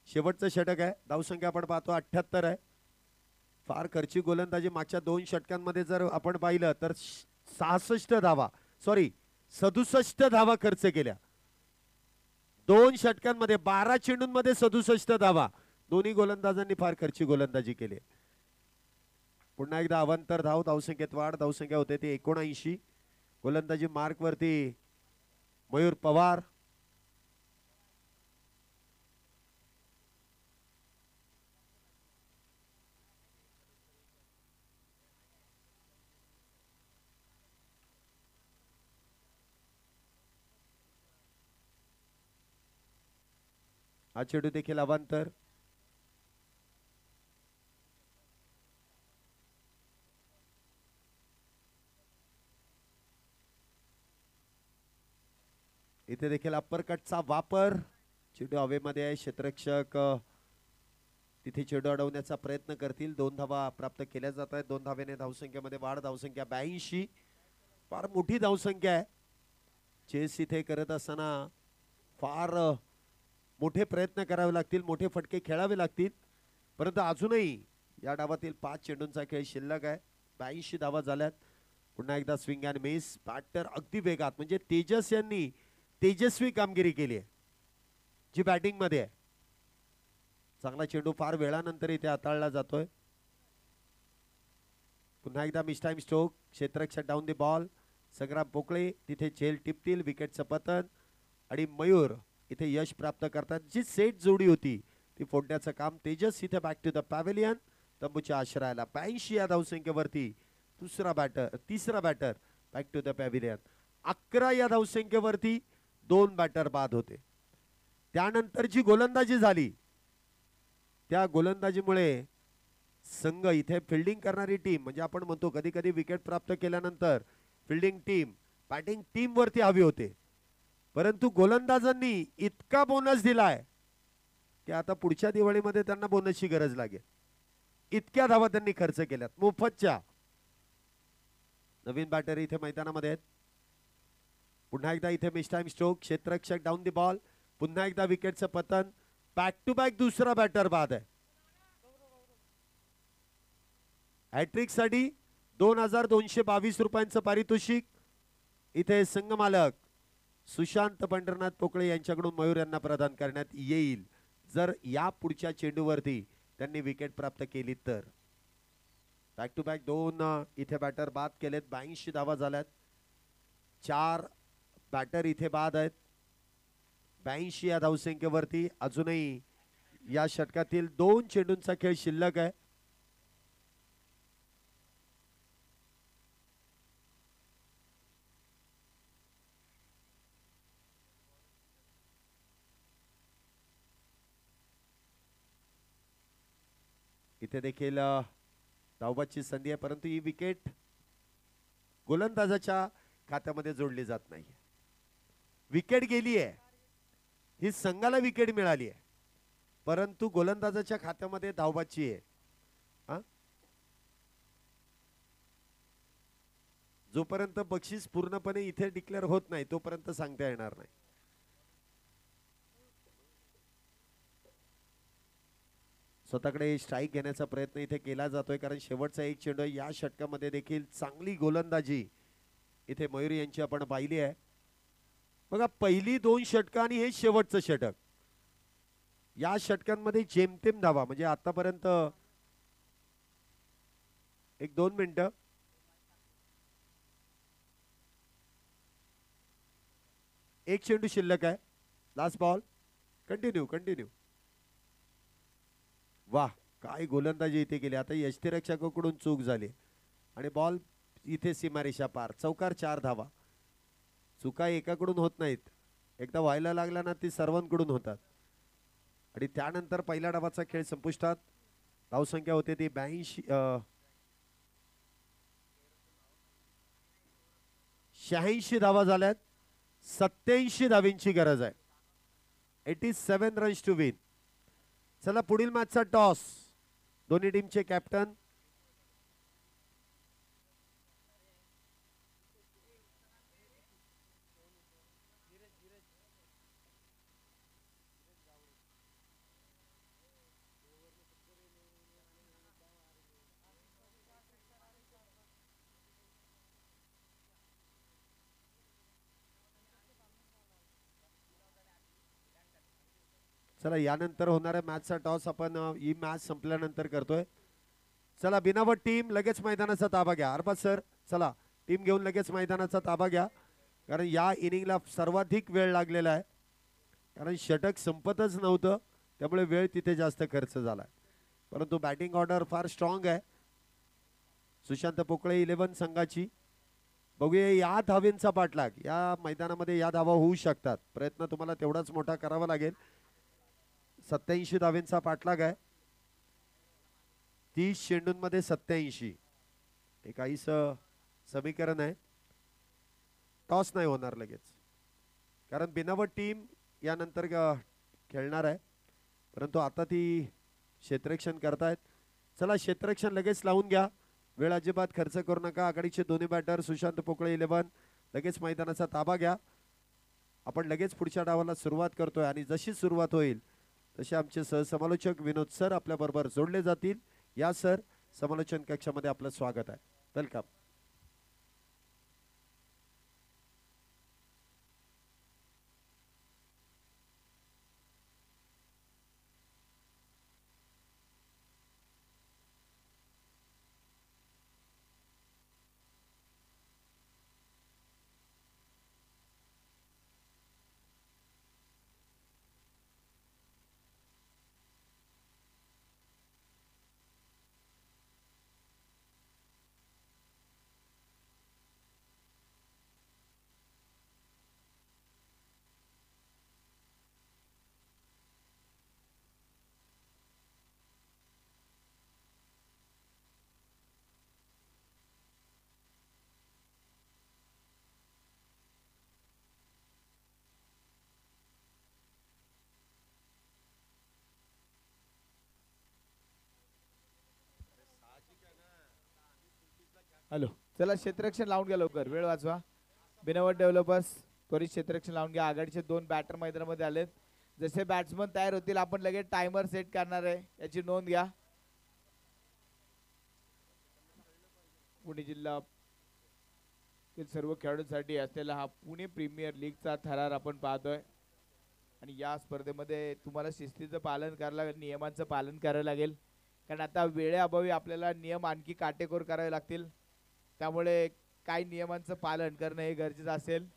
[SPEAKER 1] शेवटचं षटक आहे. धावसंख्या आपण पाहतो 78 आहे. फार खर्चिक गोलंदाजी मागच्या 2 षटकांमध्ये जर आपण पाहिलं तर 67 धावा खर्च केल्या. 2 षटकांमध्ये 12 चेंडूंमध्ये 67 धावा. दोन्ही गोलंदाजांनी फार खर्चिक गोलंदाजी केली. पुन्हा एकदा अवांतर धाव, धावसंख्येत वाढ. धावसंख्या होते ती 79. गोलंदाजी मार्क वरती मयूर पवार. हा चेंडू देखील अवांतर. इथे देखील अप्पर कटचा वापर. चेंडू हवेमध्ये आहे. क्षेत्ररक्षक तिथे चेंडू अडवण्याचा प्रयत्न करतील. 2 धावा प्राप्त केल्या जात आहेत. 2 धावेने धावसंख्येमध्ये वाढ. धावसंख्या 82. फार मोठी धावसंख्या आहे. चेस इथे करत असताना फार मोठे प्रयत्न करावे लागतील, मोठे फटके खेळावे लागतील. परंतु अजूनही या डावातील 5 चेंडूंचा खेळ शिल्लक आहे. 82 धावा झाल्यात. पुन्हा एकदा स्विंग अँड मिस. बॅटर अगदी वेगात, म्हणजे तेजस यांनी तेजस्वी कामगिरी केली आहे जी बॅटिंग मध्ये आहे. चांगला चेंडू फार वेळानंतर इथे हाताळला जातोय. पुन्हा एकदा मिस टाइम स्ट्रोक. क्षेत्ररक्षक down the ball. Sangram Pokale तिथे झेल टिपतील. विकेटचं पतन आणि मयूर इथे यश प्राप्त करतात. जी सेट जोडी होती ती फोडण्याचं काम. तेजस इथे बॅक टू द पॅव्हेलियन तंबूच्या आश्रयाला. 82 या धावसंख्येवरती तिसरा batter back to the pavilion. 11 या धावसंख्येवरती 2 बॅटर बाद होते. त्यानंतर जी गोलंदाजी झाली त्या गोलंदाजीमुळे संघ इथे फिल्डिंग करणारी टीम, म्हणजे आपण म्हणतो कधी कधी विकेट प्राप्त केल्यानंतर फिल्डिंग टीम बॅटिंग टीम वरती हवी होते, परंतु गोलंदाजांनी इतका बोनस दिलाय की आता पुढच्या दिवाळीमध्ये त्यांना बोनसची गरज लागेल. इतक्या धावा त्यांनी खर्च केल्यात मोफतच्या. नवीन बॅटर इथे मैदानामध्ये आहेत. पुन्हा एकदा इथे मिस टाइम स्ट्रोक. क्षेत्ररक्षक डाऊन द बॉल. पुन्हा एकदा विकेटचं पतन. बॅक टू बॅक दुसरा बॅटर बाद आहे. हॅट्रिक साठी 2222 रुपयांचं पारितोषिक इथे संघ मालक सुशांत पंढरनाथ पोकळे यांच्याकडून मयूर यांना प्रदान करण्यात येईल जर या पुढच्या चेंडूवरती त्यांनी विकेट प्राप्त केली तर. बॅक टू बॅक 2 इथे बॅटर बाद केलेत. 82 धावा झाल्यात. 4 बॅटर इथे बाद आहेत. 82 या धावसंख्येवरती अजूनही या षटकातील 2 चेंडूंचा खेळ शिल्लक आहे. इथे देखील धावबादची संधी आहे, परंतु ही विकेट गोलंदाजाच्या खात्यामध्ये जोडली जात नाही. विकेट गेली आहे, ही संघाला विकेट मिळाली आहे, परंतु गोलंदाजाच्या खात्यामध्ये धावबादची आहे. जोपर्यंत बक्षीस पूर्णपणे इथे डिक्लेअर होत नाही तोपर्यंत सांगता येणार नाही. स्वतःकडे स्ट्राईक घेण्याचा प्रयत्न इथे केला जातोय, कारण शेवटचा एक चेंडू आहे. या षटकामध्ये देखील चांगली गोलंदाजी इथे मयूर यांची आपण पाहिली आहे. बघा, पहिली 2 षटकं आणि हे शेवटचं षटक, या षटकांमध्ये जेमतेम धावा, म्हणजे आतापर्यंत 1-2 मिनिटं एक चेंडू शिल्लक आहे. Last ball. कंटिन्यू. वाह, काय गोलंदाजी इथे केली. आता यष्टीरक्षकाकडून चूक झाली आणि बॉल इथे सीमारेषा पार. चौकार 4 धावा. चुका एकाकडून होत नाहीत, एकदा व्हायला लागला ना ती सर्वांकडून होतात. आणि त्यानंतर पहिल्या डावाचा खेळ संपुष्टात. धावसंख्या होते ती 86 धावा झाल्यात. 87 धावींची गरज आहे. 87 रन्स टू विन. चला, पुढील मॅचचा टॉस. दोन्ही टीमचे कॅप्टन चला, यानंतर होणाऱ्या मॅचचा टॉस आपण ही मॅच संपल्यानंतर करतोय. चला, बिनावट टीम लगेच मैदानाचा ताबा घ्या. अरबाज सर, चला टीम घेऊन लगेच मैदानाचा ताबा घ्या, कारण या इनिंगला सर्वाधिक वेळ लागलेला आहे, कारण षटक संपतच नव्हतं, त्यामुळे वेळ तिथे जास्त खर्च झाला. परंतु बॅटिंग ऑर्डर फार स्ट्रॉंग आहे सुशांत पोकळे 11 संघाची. बघूया या धावेंचा पाठलाग. या मैदानामध्ये या धावा होऊ शकतात, प्रयत्न तुम्हाला तेवढाच मोठा करावा लागेल. 87 धावेंचा पाठलाग आहे. 30 चेंडूंमध्ये 87 हे काहीच समीकरण आहे. टॉस नाही होणार लगेच, कारण बिनावट टीम यानंतर खेळणार आहे, परंतु आता ती क्षेत्ररक्षण करतायत. चला, क्षेत्ररक्षण लगेच लावून घ्या, वेळ अजिबात खर्च करू नका. आघाडीचे दोन्ही बॅटर सुशांत पोकळे 11 लगेच मैदानाचा ताबा घ्या. आपण लगेच पुढच्या डावाला सुरुवात करतोय आणि जशी सुरुवात होईल तसे आमचे सहसमालोचक विनोद सर आपल्या बरोबर जोडले जातील. या सर, समालोचन कक्षामध्ये आपलं स्वागत आहे. वेलकम.
[SPEAKER 2] हॅलो, चला क्षेत्ररक्षण लावून घ्या लवकर, वेळ वाचवा. बिनावट डेव्हलपर्स त्वरित क्षेत्ररक्षण लावून घ्या. आघाडीचे 2 बॅटर मैदानामध्ये आलेत. जसे बॅट्समन तयार होतील आपण लगेच टायमर सेट करणार आहे, याची नोंद घ्या. पुणे जिल्हा सर्व खेळाडूंसाठी असलेला हा पुणे प्रीमियर लीगचा थरार आपण पाहतोय. आणि या स्पर्धेमध्ये तुम्हाला शिस्तीचं पालन करायला लागेल, नियमांचं पालन करावं लागेल, कारण आता वेळेअभावी आपल्याला नियम आणखी काटेकोर करावे लागतील. त्यामुळे काही नियमांचं पालन करणं हे गरजेचं असेल.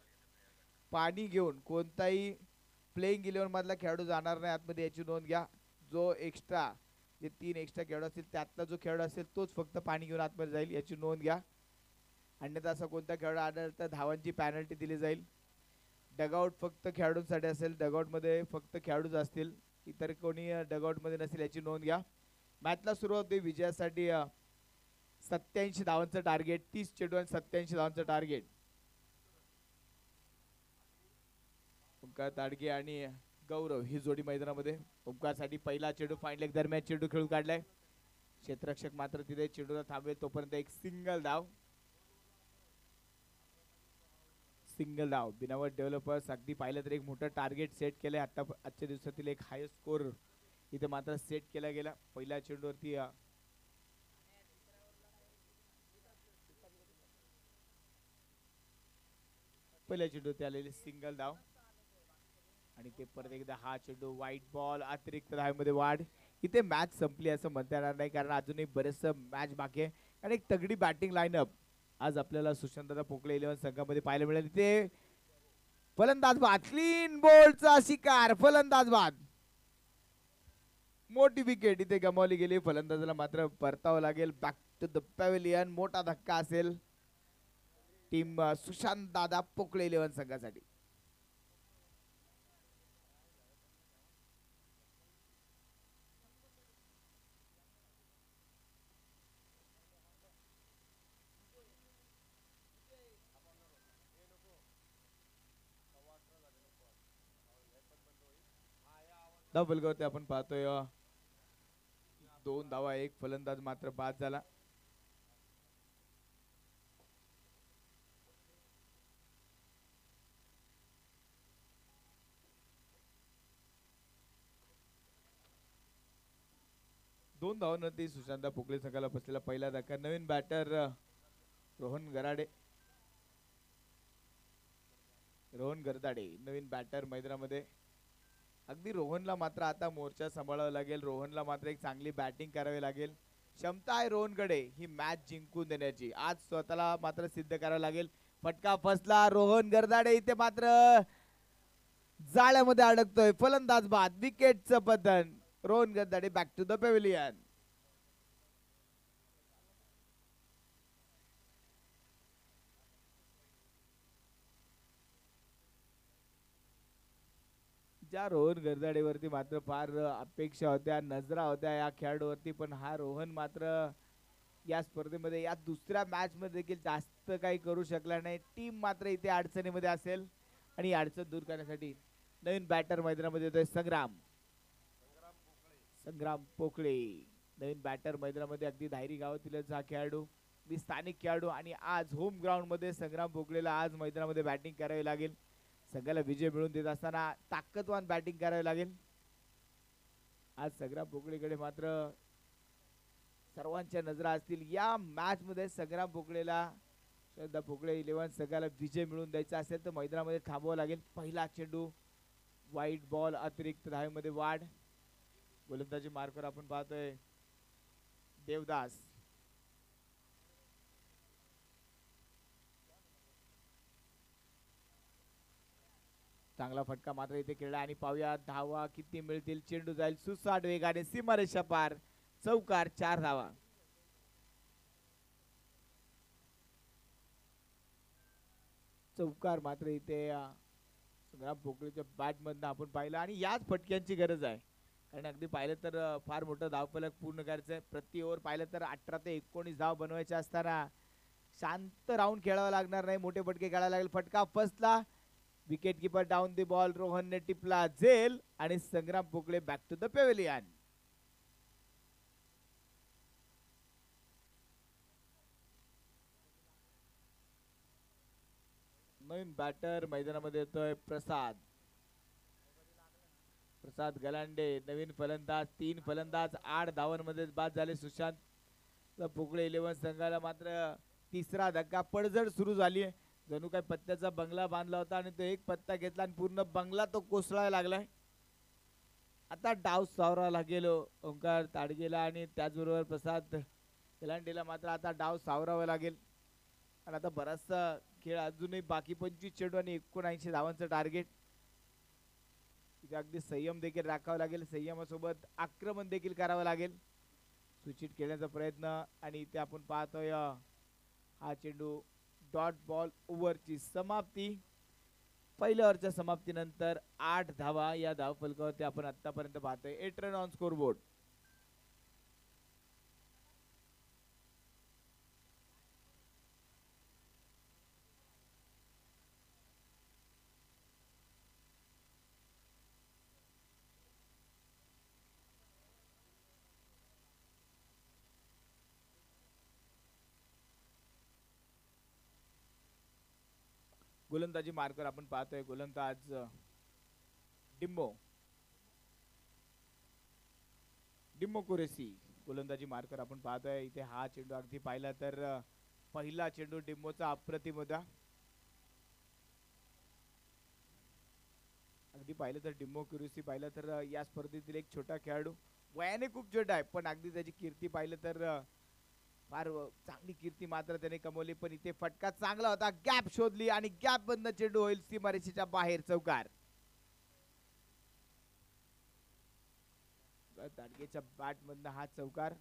[SPEAKER 2] पाणी घेऊन कोणताही प्लेइंग 11 मधला खेळाडू जाणार नाही आतमध्ये, याची नोंद घ्या. जो एक्स्ट्रा जे 3 एक्स्ट्रा खेळाडू असतील त्यातला जो खेळाडू असेल तोच फक्त पाणी घेऊन आतमध्ये जाईल, याची नोंद घ्या. अन्यथा असा कोणता खेळाडू आढळला तर धावांची पॅनल्टी दिली जाईल. डगआउट फक्त खेळाडूंसाठी असेल, डगआउटमध्ये फक्त खेळाडूच असतील, इतर कोणी डगआउटमध्ये नसेल, याची नोंद घ्या. मॅचला सुरुवात होते विजयासाठी 87 धावांचं टार्गेट. 30 चेंडू आणि 87 धावांचं टार्गेट. ओंकार ताडगे आणि गौरव ही जोडी मैदानामध्ये. ओंकारसाठी पहिला चेंडू फाईन लेग दरम्यान चेंडू खेळून काढलाय. क्षेत्ररक्षक मात्र तिथे चेंडूला थांबवेल तोपर्यंत एक सिंगल धाव. बिनावट डेव्हलपर्स अगदी पाहिलं तर एक मोठं टार्गेट सेट केलंय. आजच्या दिवसातील एक हायेस्ट स्कोर इथे मात्र सेट केला गेला पहिल्या चेंडूवरती पहिल्या चेंडूवरती आलेले सिंगल धाव आणि ते परत एकदा हा चेंडू वाईट बॉल अतिरिक्त धावेमध्ये वाढ. इथे मॅच संपली असं म्हणता येणार नाही कारण अजूनही बरेचसं मॅच बाकी आहे आणि एक तगडी बॅटिंग लाईनअप आज आपल्याला सुशांतदा पोकळे 11 संघामध्ये पाहायला मिळेल. इथे फलंदाज बाद क्लीन बोल्डचा शिकार फलंदाज बाद. मोठी विकेट इथे गमावली गेली. फलंदाजाला मात्र परतावं लागेल बॅक टू द पॅव्हिलियन. मोठा धक्का असेल टीम सुशांत दादा पोकळे 11 संघासाठी. डबल गवते आपण पाहतोय 2 धावा एक फलंदाज मात्र बाद झाला. दोन धावांवरती सुशांत पोकळे संघाला बसलेला पहिला धक्का. नवीन बॅटर रोहन गराडे रोहन गरदाडे नवीन बॅटर मैदानामध्ये. अगदी रोहनला मात्र आता मोर्चा सांभाळावा लागेल. रोहनला मात्र एक चांगली बॅटिंग करावी लागेल. क्षमता आहे रोहनकडे ही मॅच जिंकून देण्याची. आज स्वतःला मात्र सिद्ध करावं लागेल. फटका फसला रोहन गरदाडे इथे मात्र जाळ्यामध्ये अडकतोय. फलंदाज बाद विकेटचं पतन. Rohan Garadade back to the pavilion. ज्या रोहन गरदाडेवरती मात्र फार अपेक्षा होत्या नजरा होत्या या खेळाडूवरती पण हा रोहन मात्र या स्पर्धेमध्ये या दुसऱ्या मॅच मध्ये देखील जास्त काही करू शकला नाही. टीम मात्र इथे अडचणीमध्ये असेल आणि अडचण दूर करण्यासाठी नवीन बॅटर मैदानामध्ये येतोय संग्राम पोकळे. नवीन बॅटर मैदानामध्ये अगदी धायरी गावातील हा खेळाडू अगदी स्थानिक खेळाडू आणि आज होम ग्राउंड मध्ये संग्राम पोकळेला आज मैदानामध्ये बॅटिंग करावी लागेल. संघाला विजय मिळवून देत असताना ताकदवान बॅटिंग करावी लागेल. आज संग्राम पोकळेकडे मात्र सर्वांच्या नजरा असतील. या मॅच मध्ये संग्राम पोकळेला श्रद्धा पोकळे 11 संघाला विजय मिळवून द्यायचा असेल तर मैदानामध्ये थांबावं लागेल. पहिला चेंडू वाईट बॉल अतिरिक्त धावेमध्ये वाढ. गोलंदाजी मार्कर आपण पाहतोय देवदास. चांगला फटका मात्र इथे खेळला आणि पाहूया धावा किती मिळतील. चेंडू जाईल सुसाट वेगाने सीमारेषा पार. चौकार 4 धावा. चौकार मात्र इथे संग्राम पोकळेच्या बॅट मधनं आपण पाहिलं आणि याच फटक्यांची गरज आहे कारण अगदी पाहिलं तर फार मोठं धावफलक पूर्ण करायचं आहे. प्रति ओव्हर पाहिलं तर 18 ते 19 धाव बनवायचे असताना शांत राहून खेळावं लागणार नाही. मोठे फटके खेळायला लागेल. फटका फसला. Wicket keeper down the ball. रोहनने टिपला झेल आणि Sangram Pokale back to the pavilion. नवीन बॅटर मैदानामध्ये येतोय प्रसाद गलांडे. नवीन फलंदाज 3 फलंदाज 8 धावांमध्ये बाद झाले. सुशांत पोकळे 11 संघाला मात्र तिसरा धक्का. पडझड सुरू झाली. जणू काय पत्त्याचा बंगला बांधला होता आणि तो एक पत्ता घेतला आणि पूर्ण बंगला तो कोसळायला लागलाय. आता डाव सावरावा लागेल ओंकार ताडगेला आणि त्याचबरोबर प्रसाद गलांडेला मात्र आता डाव सावरावा लागेल आणि आता बराचसा खेळ अजूनही बाकी. 25 चेंडू आणि 79 धावांचं टार्गेट. इथे अगदी संयम देखील राखावा लागेल. संयमासोबत आक्रमण देखील करावं लागेल. सुचित खेळण्याचा प्रयत्न आणि इथे आपण पाहतोय हा चेंडू डॉट बॉल. ओव्हरची समाप्ती. पहिल्या ओव्हरच्या समाप्तीनंतर 8 धावा या धाव फलकावरती आपण आतापर्यंत पाहतोय. 8 रन ऑन स्कोर बोर्ड. गोलंदाजी मार्कर आपण पाहतोय. गोलंदाज डिंबो डिम्मो कुरेशी गोलंदाजी मार्कर आपण पाहतोय इथे. हा चेंडू अगदी पाहिला तर पहिला चेंडू डिम्मोचा अप्रतिम होता. अगदी पाहिलं तर डिम्मो कुरेशी पाहिलं तर या स्पर्धेतील एक छोटा खेळाडू, वयाने खूप छोटा आहे पण अगदी त्याची कीर्ती पाहिलं तर फार चांगली कीर्ती मात्र त्याने कमवली. पण इथे फटका चांगला होता, गॅप शोधली आणि गॅप बंद चेंडू होईल सीमारेषेच्या बाहेर. चौकार. दाडगेच्या बॅट मधनं हा चौकार.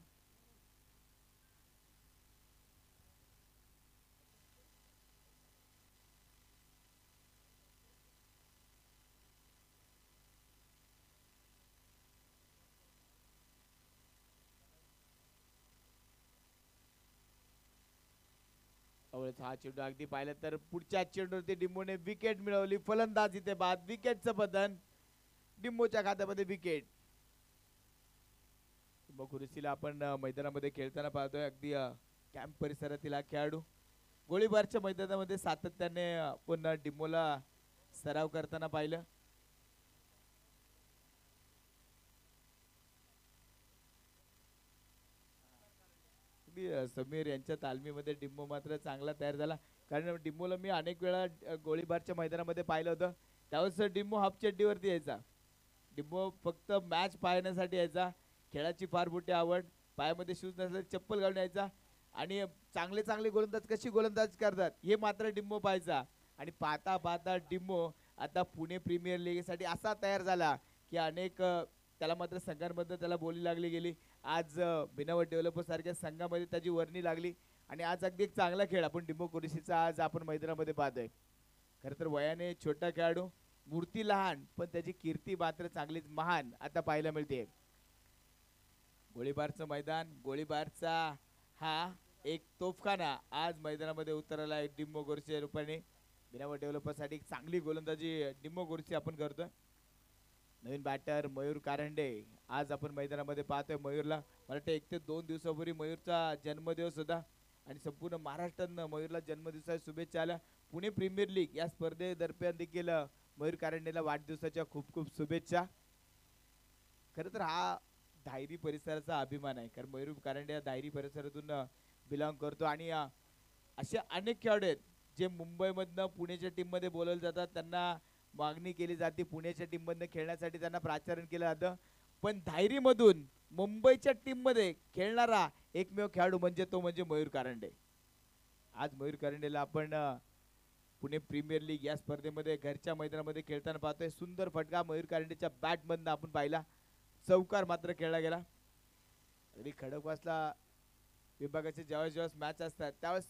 [SPEAKER 2] हा चेंडू अगदी पाहिलं तर पुढच्या चेंडूवरती डिंबोने विकेट मिळवली. फलंदाज इथे बाद. विकेटचं बदन. डिंबोच्या खात्यामध्ये विकेट. डिंबो कुरेशीला आपण मैदानामध्ये खेळताना पाहतोय. अगदी कॅम्प परिसरातील हा खेळाडू. गोळीबारच्या मैदानामध्ये सातत्याने आपण डिंबोला सराव करताना पाहिलं. समीर यांच्या तालमीमध्ये डिंबो मात्र चांगला तयार झाला. कारण डिंबोला मी अनेक वेळा गोळीबारच्या मैदानामध्ये पाहिलं होतं. त्यावेळेस डिंबो हाफ चड्डीवरती यायचा. डिंबो फक्त मॅच पाहण्यासाठी यायचा. खेळाची फार मोठी आवड. पायामध्ये शूज नसले चप्पल घालून यायचा आणि चांगले चांगले गोलंदाज कशी गोलंदाज करतात हे मात्र डिंबो पाहायचा. आणि पाहता पाहता डिंबो आता पुणे प्रीमियर लीगसाठी असा तयार झाला की अनेक त्याला मात्र संघांमध्ये त्याला बोली लागली गेली. आज बिनावट डेव्हलपर सारख्या संघामध्ये त्याची वर्णी लागली आणि आज अगदी एक चांगला खेळ आपण डिंबो कुरेशीचा आज आपण मैदानामध्ये पाहतोय. खरं तर वयाने छोटा खेळाडू, मूर्ती लहान पण त्याची कीर्ती मात्र चांगलीच महान आता पाहायला मिळते. गोळीबारचं मैदान, गोळीबारचा हा एक तोफखाना आज मैदानामध्ये उतरला आहे डिंबो कुरेशी रूपाने. बिनावट डेव्हलपर साठी चांगली गोलंदाजी डिंबो कुरेशी आपण करतोय. नवीन बॅटर मयूर कारंडे आज आपण मैदानामध्ये पाहतोय. मयूरला मला वाटतं 1 ते 2 दिवसापूर्वी मयूरचा जन्मदिवस होता आणि संपूर्ण महाराष्ट्रानं मयूरला जन्मदिवसाच्या शुभेच्छा आल्या. पुणे प्रीमियर लीग या स्पर्धेदरम्यान देखील मयूर कारंडेला वाढदिवसाच्या खूप खूप शुभेच्छा. खरं तर हा धायरी परिसराचा अभिमान आहे. कारण मयूर कारंडे या धायरी परिसरातून बिलॉंग करतो आणि असे अनेक खेळाडू आहेत जे मुंबईमधनं पुण्याच्या टीममध्ये बोलवले जातात. त्यांना मागणी केली जाते पुण्याच्या टीम मधून खेळण्यासाठी, त्यांना प्राचारण केलं जातं. पण धायरी मधून मुंबईच्या टीम मध्ये खेळणारा एकमेव खेळाडू म्हणजे तो म्हणजे मयूर कारंडे. आज मयूर कारंडेला आपण पुणे प्रीमियर लीग या स्पर्धेमध्ये घरच्या मैदानामध्ये खेळताना पाहतोय. सुंदर फटका मयूर कारंडेच्या बॅट मधून आपण पाहिला. चौकार मात्र खेळला गेला. तरी खडकवासला विभागाचे ज्यावेळेस ज्यावेळेस मॅच असतात त्यावेळेस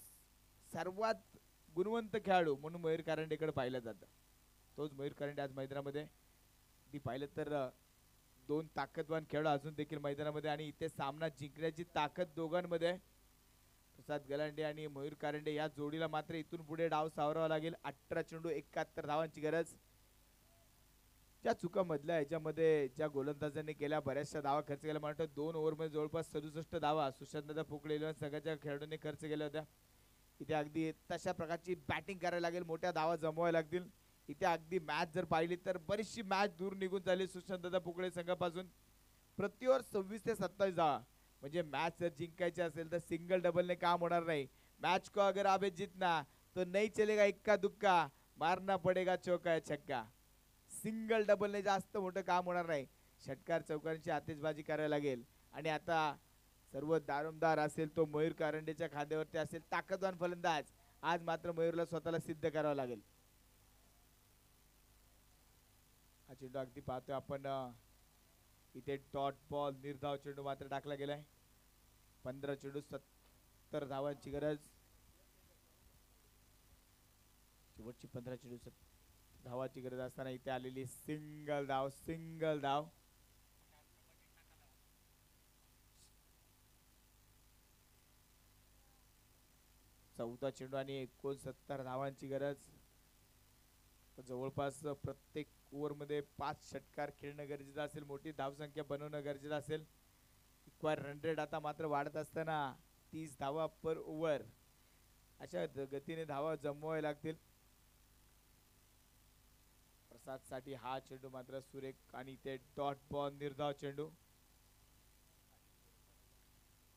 [SPEAKER 2] सर्वात गुणवंत खेळाडू म्हणून मयूर कारंडेकडे पाहिलं जातं. तोच मयूर कारंडे आज मैदानामध्ये. ती पाहिलं तर 2 ताकदवान खेळाडू अजून देखील मैदानामध्ये आणि इथे सामना जिंकण्याची ताकद दोघांमध्ये. प्रसाद गलांडे आणि मयूर कारंडे या जोडीला मात्र इथून पुढे डाव सावरावा लागेल. 18 चेंडू 71 धावांची गरज. ज्या चुका मधल्या याच्यामध्ये ज्या गोलंदाजांनी केल्या, बऱ्याचशा धावा खर्च केल्या. मला वाटतं 2 ओव्हरमध्ये जवळपास 67 धावा सुशांतदादा पोकळे संघाच्या खेळाडूंनी खर्च केल्या होत्या. इथे अगदी तशा प्रकारची बॅटिंग करायला लागेल, मोठ्या धावा जमवायला लागतील. इथे अगदी मॅच जर पाहिली तर बरीचशी मॅच दूर निघून झाली सुशांतदादा पोकळे संघापासून. प्रति ओव्हर 26 ते 27 धावा. म्हणजे मॅच जर जिंकायची असेल तर सिंगल डबलने काम होणार नाही. मॅच को अगर आबे जीतना तो नहीं चलेगा इक्का दुक्का, मारना पडेगा चौका छक्का. सिंगल डबलने जास्त मोठं काम होणार नाही. षटकार चौकारांची आतिषबाजी करायला लागेल आणि आता सर्व दारोमदार असेल तो मयूर कारंडेच्या खांद्यावरती असेल. ताकदवान फलंदाज. आज मात्र मयूरला स्वतःला सिद्ध करावं लागेल. हा चेंडू अगदी पाहतोय आपण इथे डॉट बॉल निर्धाव चेंडू मात्र टाकला गेलाय. 15 चेंडू 70 धावांची गरज. शेवटची 15 चेंडू धावाची गरज असताना इथे आलेली सिंगल धाव. सिंगल धाव. चौदा चेंडू आणि 69 धावांची गरज. जवळपास प्रत्येक ओव्हर मध्ये 5 षटकार खेळणं गरजेचं असेल. मोठी धावसंख्या बनवणं गरजेचं असेल. स्क्वेअर 100 आता मात्र वाढत असताना 30 धावा पर ओव्हर अशा गतीने धावा जमवाव्या लागतील. प्रसाद साठी हा चेंडू मात्र सुरेख आणि ते डॉट बॉल निर्धाव चेंडू.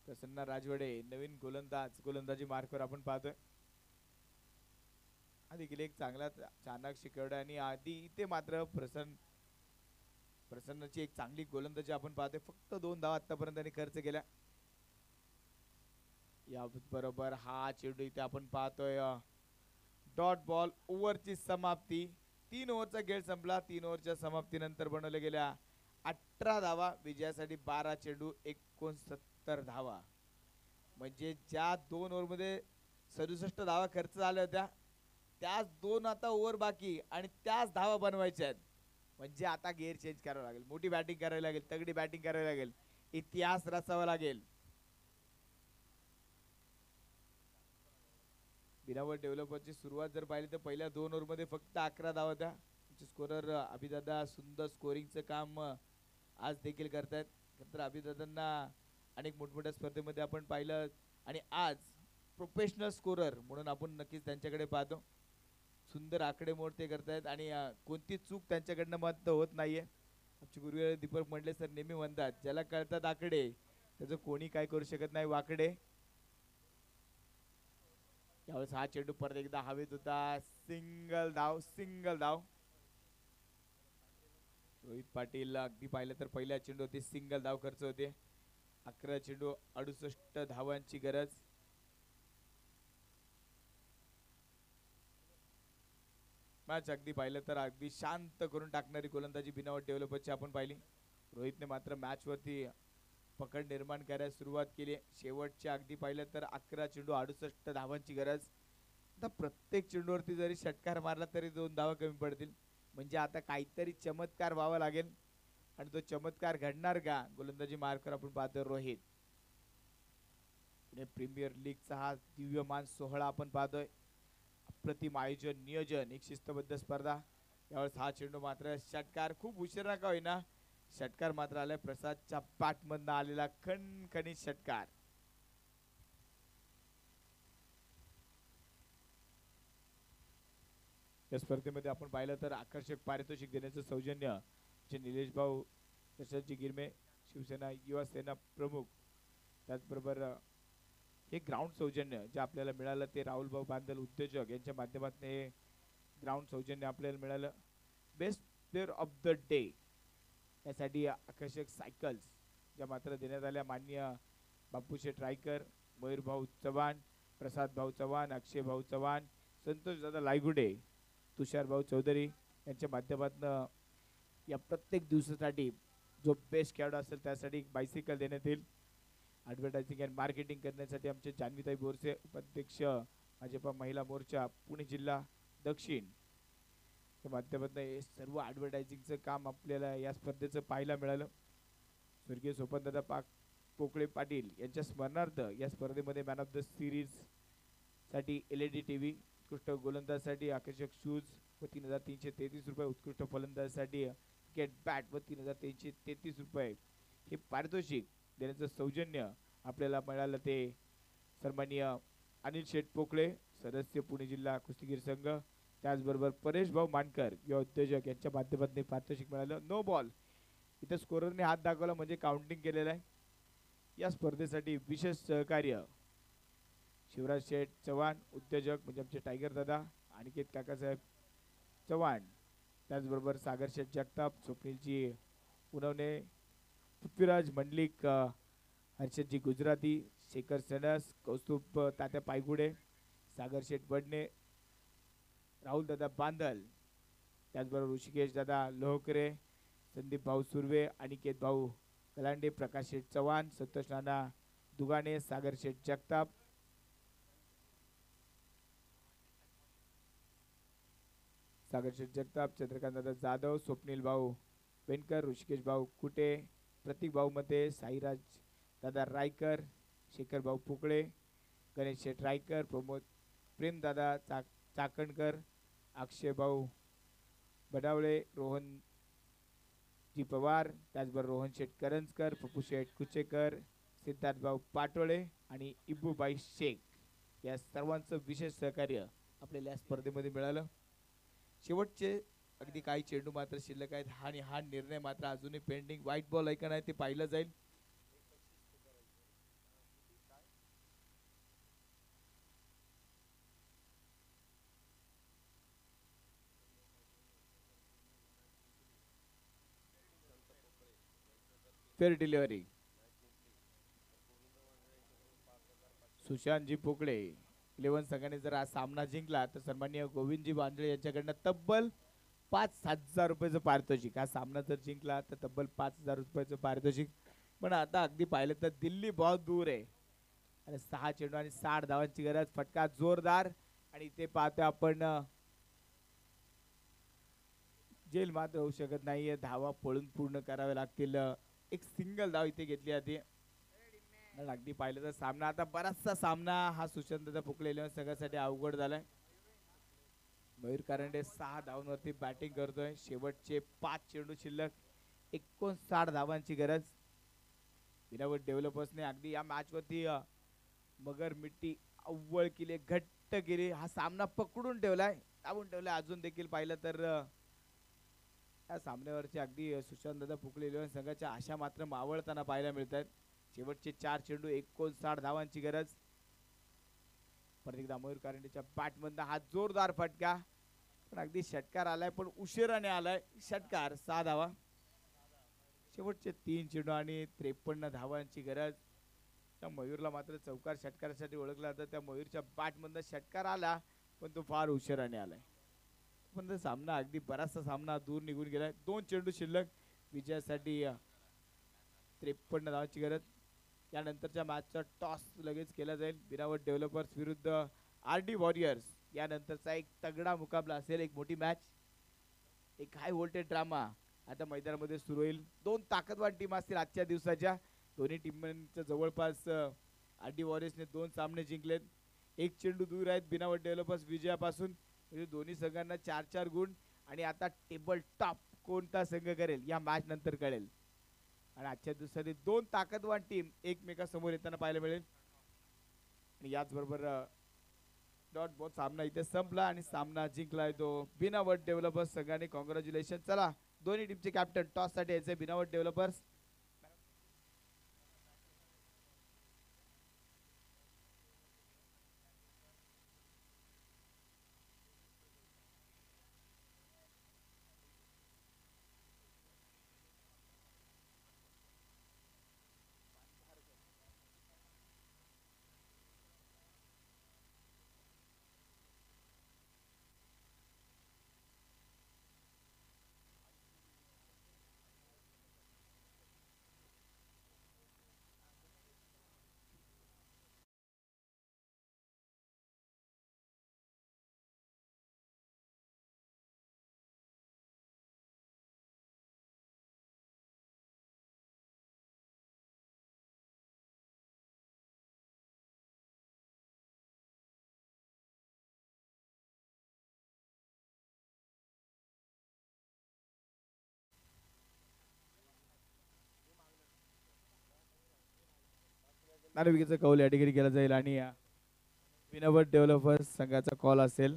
[SPEAKER 2] प्रसन्न राजवडे नवीन गोलंदाजी मार्कवर आपण पाहतोय. आधी गेले एक चांगला चाणक शिकवडा आणि आधी इथे मात्र प्रसन्नची एक चांगली गोलंदाजी आपण पाहतोय. फक्त 2 धावा आतापर्यंत त्यांनी खर्च केल्या. या बरोबर हा चेंडू इथे आपण पाहतोय डॉट बॉल. ओव्हरची समाप्ती. 3 ओव्हरचा खेळ संपला. 3 ओव्हरच्या समाप्तीनंतर बनवल्या गेल्या 18 धावा. विजयासाठी 12 चेंडू 69 धावा. म्हणजे ज्या 2 ओव्हरमध्ये 67 धावा खर्च झाल्या होत्या त्याच 2 आता ओव्हर बाकी आणि त्याच धावा बनवायच्या आहेत. म्हणजे आता गेअर चेंज करावा लागेल. मोठी बॅटिंग करावी लागेल. तगडी बॅटिंग करावी लागेल. इतिहास रचावा लागेल. बिनावर डेव्हलपरची सुरुवात जर पाहिली तर पहिल्या 2 ओव्हरमध्ये फक्त 11 धावा होत्या. स्कोरर अभिदादा सुंदर स्कोरिंगचं काम आज देखील करतायत. तर अभिदादांना अनेक मोठमोठ्या स्पर्धेमध्ये आपण पाहिलं आणि आज प्रोफेशनल स्कोरर म्हणून आपण नक्कीच त्यांच्याकडे पाहतो. सुंदर आकडेमोड ते करतायत आणि कोणती चूक त्यांच्याकडनं मत होत नाहीये. आमचे गुरुवेळ दीपक मंडले सर नेहमी म्हणतात ज्याला कळतात आकडे त्याचं कोणी काय करू शकत नाही वाकडे. यावेळेस हा चेंडू परत एकदा हवेत होता. सिंगल धाव. रोहित पाटील अगदी पाहिलं तर पहिल्या चेंडू होते सिंगल धाव खर्च होते. 11 चेंडू 68 धावांची गरज. मॅच अगदी पाहिलं तर अगदी शांत करून टाकणारी गोलंदाजी बिनावट डेव्हलपरची आपण पाहिली. रोहितने मात्र मॅच वरती पकड निर्माण करायला सुरुवात केली. शेवटच्या अगदी पाहिलं तर 11 चेंडू 68 धावांची गरज. आता प्रत्येक चेंडूवरती जरी षटकार मारला तरी 2 धावा कमी पडतील. म्हणजे आता काहीतरी चमत्कार व्हावा लागेल आणि तो चमत्कार घडणार का? गोलंदाजी मार्कवर आपण पाहतोय रोहित. पुणे प्रीमियर लीगचा हा दिव्यमान सोहळा आपण पाहतोय. अप्रतिम आयोजन नियोजन एक शिस्तबद्ध स्पर्धा. यावेळेस हा चेंडू मात्र षटकार खूप उशिरा का होईना षटकार मात्र आलाय. प्रसादच्या पाठमधनं आलेला खणखणीत षटकार. या स्पर्धेमध्ये आपण पाहिलं तर आकर्षक पारितोषिक देण्याचं सौजन्य जे निलेश भाऊ यशस्वी गिरमे शिवसेना युवा सेना प्रमुख त्याचबरोबर हे ग्राउंड सौजन्य जे आपल्याला मिळालं ते राहुल भाऊ बांदल उद्योजक यांच्या माध्यमातून हे ग्राउंड सौजन्य आपल्याला मिळालं. Best player of the day यासाठी आकर्षक सायकल्स ज्या मात्र देण्यात आल्या माननीय बापूशेठ रायकर, मयूर भाऊ चव्हाण, प्रसाद भाऊ चव्हाण, अक्षय भाऊ चव्हाण, संतोष दादा लायगुडे, तुषार भाऊ चौधरी यांच्या माध्यमातून या प्रत्येक दिवसासाठी जो बेस्ट खेळाडू असेल त्यासाठी एक बायसिकल देण्यात येईल. ॲडव्हर्टायझिंग अँड मार्केटिंग करण्यासाठी आमचे जान्हवीताई बोरसे उपाध्यक्ष भाजपा महिला मोर्चा पुणे जिल्हा दक्षिण त्या माध्यमातून हे सर्व ॲडव्हर्टायझिंगचं काम आपल्याला या स्पर्धेचं पाहायला मिळालं. स्वर्गीय सोपनदादा पोकळे पाटील यांच्या स्मरणार्थ या स्पर्धेमध्ये मॅन ऑफ द सिरीज साठी LED TV, उत्कृष्ट गोलंदाजसाठी आकर्षक शूज व 3,333 रुपये, उत्कृष्ट फलंदाजासाठी क्रिकेट बॅट व 3,333 रुपये हे पारितोषिक देण्याचं सौजन्य आपल्याला मिळालं. ते सन्माननीय अनिल शेठ पोकळे सदस्य पुणे जिल्हा कुस्तीगीर संघ त्याचबरोबर परेश भाऊ मानकर या उद्योजक यांच्या माध्यमातून पारितोषिक मिळालं. नो बॉल इथे स्कोररने हात दाखवला म्हणजे काउंटिंग केलेलं आहे. या स्पर्धेसाठी विशेष सहकार्य शिवराज शेठ चव्हाण उद्योजक म्हणजे आमचे टायगर दादा, अनिकेत काकासाहेब चव्हाण, त्याचबरोबर सागर शेठ जगताप, स्वप्नीलजी उनवणे, पृथ्वीराज मंडलिक, हर्षदजी गुजराती, शेखर सनस, कौस्तुभ तात्या पायगुडे, सागर शेठ वडणे, राहुल दादा बांदल, त्याचबरोबर ऋषिकेश दादा लोहकरे, संदीप भाऊ सुर्वे, अनिकेत भाऊ कलांडे, प्रकाश शेठ चव्हाण, संतोष नाना दुगाणे, सागर शेठ जगताप, चंद्रकांत दादा जाधव, स्वप्नील भाऊ वेनकर, ऋषिकेश भाऊ कुटे, प्रतीक भाऊ मते, साईराज दादा रायकर, शेखर भाऊ पोकळे, गणेश शेठ रायकर, प्रमोद प्रेम दादा चाकणकर, अक्षय भाऊ बडावळे, रोहन जी पवार, त्याचबरोबर रोहन शेठ करंजकर, पप्पू शेठ कुचेकर, सिद्धार्थ भाऊ पाटोळे आणि इब्बूबाई शेख या सर्वांचं विशेष सहकार्य आपल्याला या स्पर्धेमध्ये मिळालं. शेवटचे अगदी काही चेंडू मात्र शिल्लक आहेत आणि हा निर्णय मात्र अजूनही पेंडिंग. व्हाईट बॉल ऐकण आहे ते पाहिलं जाईल. Fair delivery. सुशांतजी पोकळे 11 संघाने जर हा सामना जिंकला तर सन्माननीय गोविंदजी बांजळे यांच्याकडनं तब्बल 5,000 रुपयाचं पारितोषिक. हा सामना जर जिंकला तर तब्बल 5,000 रुपयाचं पारितोषिक. पण आता अगदी पाहिलं तर दिल्ली बहुत दूर आहे आणि 6 चेंडू आणि 60 धावांची गरज. फटका जोरदार आणि इथे पाहतोय आपण जेल मात्र होऊ शकत नाहीये. धावा पळून पूर्ण करावे लागतील. एक सिंगल धाव इथे घेतली जाते. अगदी पाहिलं तर सामना आता बराचसा सामना हा सुशांत पोकळे 11 संघासाठी अवघड झालाय. मयूर कारंडे 6 धावांवरती बॅटिंग करतोय. शेवटचे 5 चेंडू शिल्लक. 59 धावांची गरज. विनावट डेव्हलपर्सने अगदी या मॅच वरती मगर मिट्टी अव्वल केली, घट्ट केली. हा सामना पकडून ठेवलाय, दाबून ठेवलाय. अजून देखील पाहिलं तर या सामन्यावरची अगदी सुशांत दादा पोकळे 11 संघाच्या आशा मात्र मावळताना पाहायला मिळत आहेत. शेवटचे 4 चेंडू 59 धावांची गरज. परत एकदा मयूर कारंडेच्या बॅटमधून हा जोरदार फटका. पण अगदी षटकार आलाय, पण उशिराने आलाय षटकार. 6 धावा. शेवटचे 3 चेंडू आणि 53 धावांची गरज. त्या मयूरला मात्र चौकार षटकारासाठी ओळखला जातं. त्या मयूरच्या बॅटमधून षटकार आला, पण तो फार उशिराने आलाय. पण सामना अगदी बराचसा सामना दूर निघून गेलाय. 2 चेंडू शिल्लक. विजयासाठी 53 धावांची गरज. यानंतरच्या मॅचचा टॉस लगेच केला जाईल. बिरावट डेव्हलपर्स विरुद्ध आरडी वॉरियर्स. यानंतरचा एक तगडा मुकाबला असेल. एक मोठी मॅच, एक हाय व्होल्टेज ड्रामा आता मैदानामध्ये सुरू होईल. 2 ताकदवान टीम असतील आजच्या दिवसाच्या. दोन्ही टीमांच्या जवळपास आरडी वॉरियर्सने 2 सामने जिंकलेत. 1 चेंडू दूर आहेत बिनावट डेव्हलपर्स विजयापासून. म्हणजे दोन्ही संघांना 4-4 गुण. आणि आता टेबल टॉप कोणता संघ करेल या मॅच नंतर कळेल. आणि आजच्या दिवसात 2 ताकदवान टीम एकमेकांसमोर येताना पाहायला मिळेल. आणि याचबरोबर डॉट बॉल सामना इथे संपला आणि सामना जिंकलाय तो बिनावट डेव्हलपर्स संघाने. कॉंग्रॅच्युलेशन. चला दोन्ही टीमचे कॅप्टन टॉस साठी यायचे. बिनावट डेव्हलपर्स. नाणेफेकीचा कौल या ठिकाणी केला जाईल आणि बिनावट डेव्हलपर्स संघाचा कॉल असेल.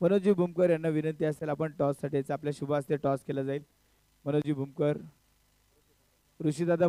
[SPEAKER 2] मनोजी भूमकर यांना विनंती असेल आपण टॉस साठी आपल्या शुभ हस्ते टॉस केला जाईल. मनोजी भूमकर, ऋषीदादा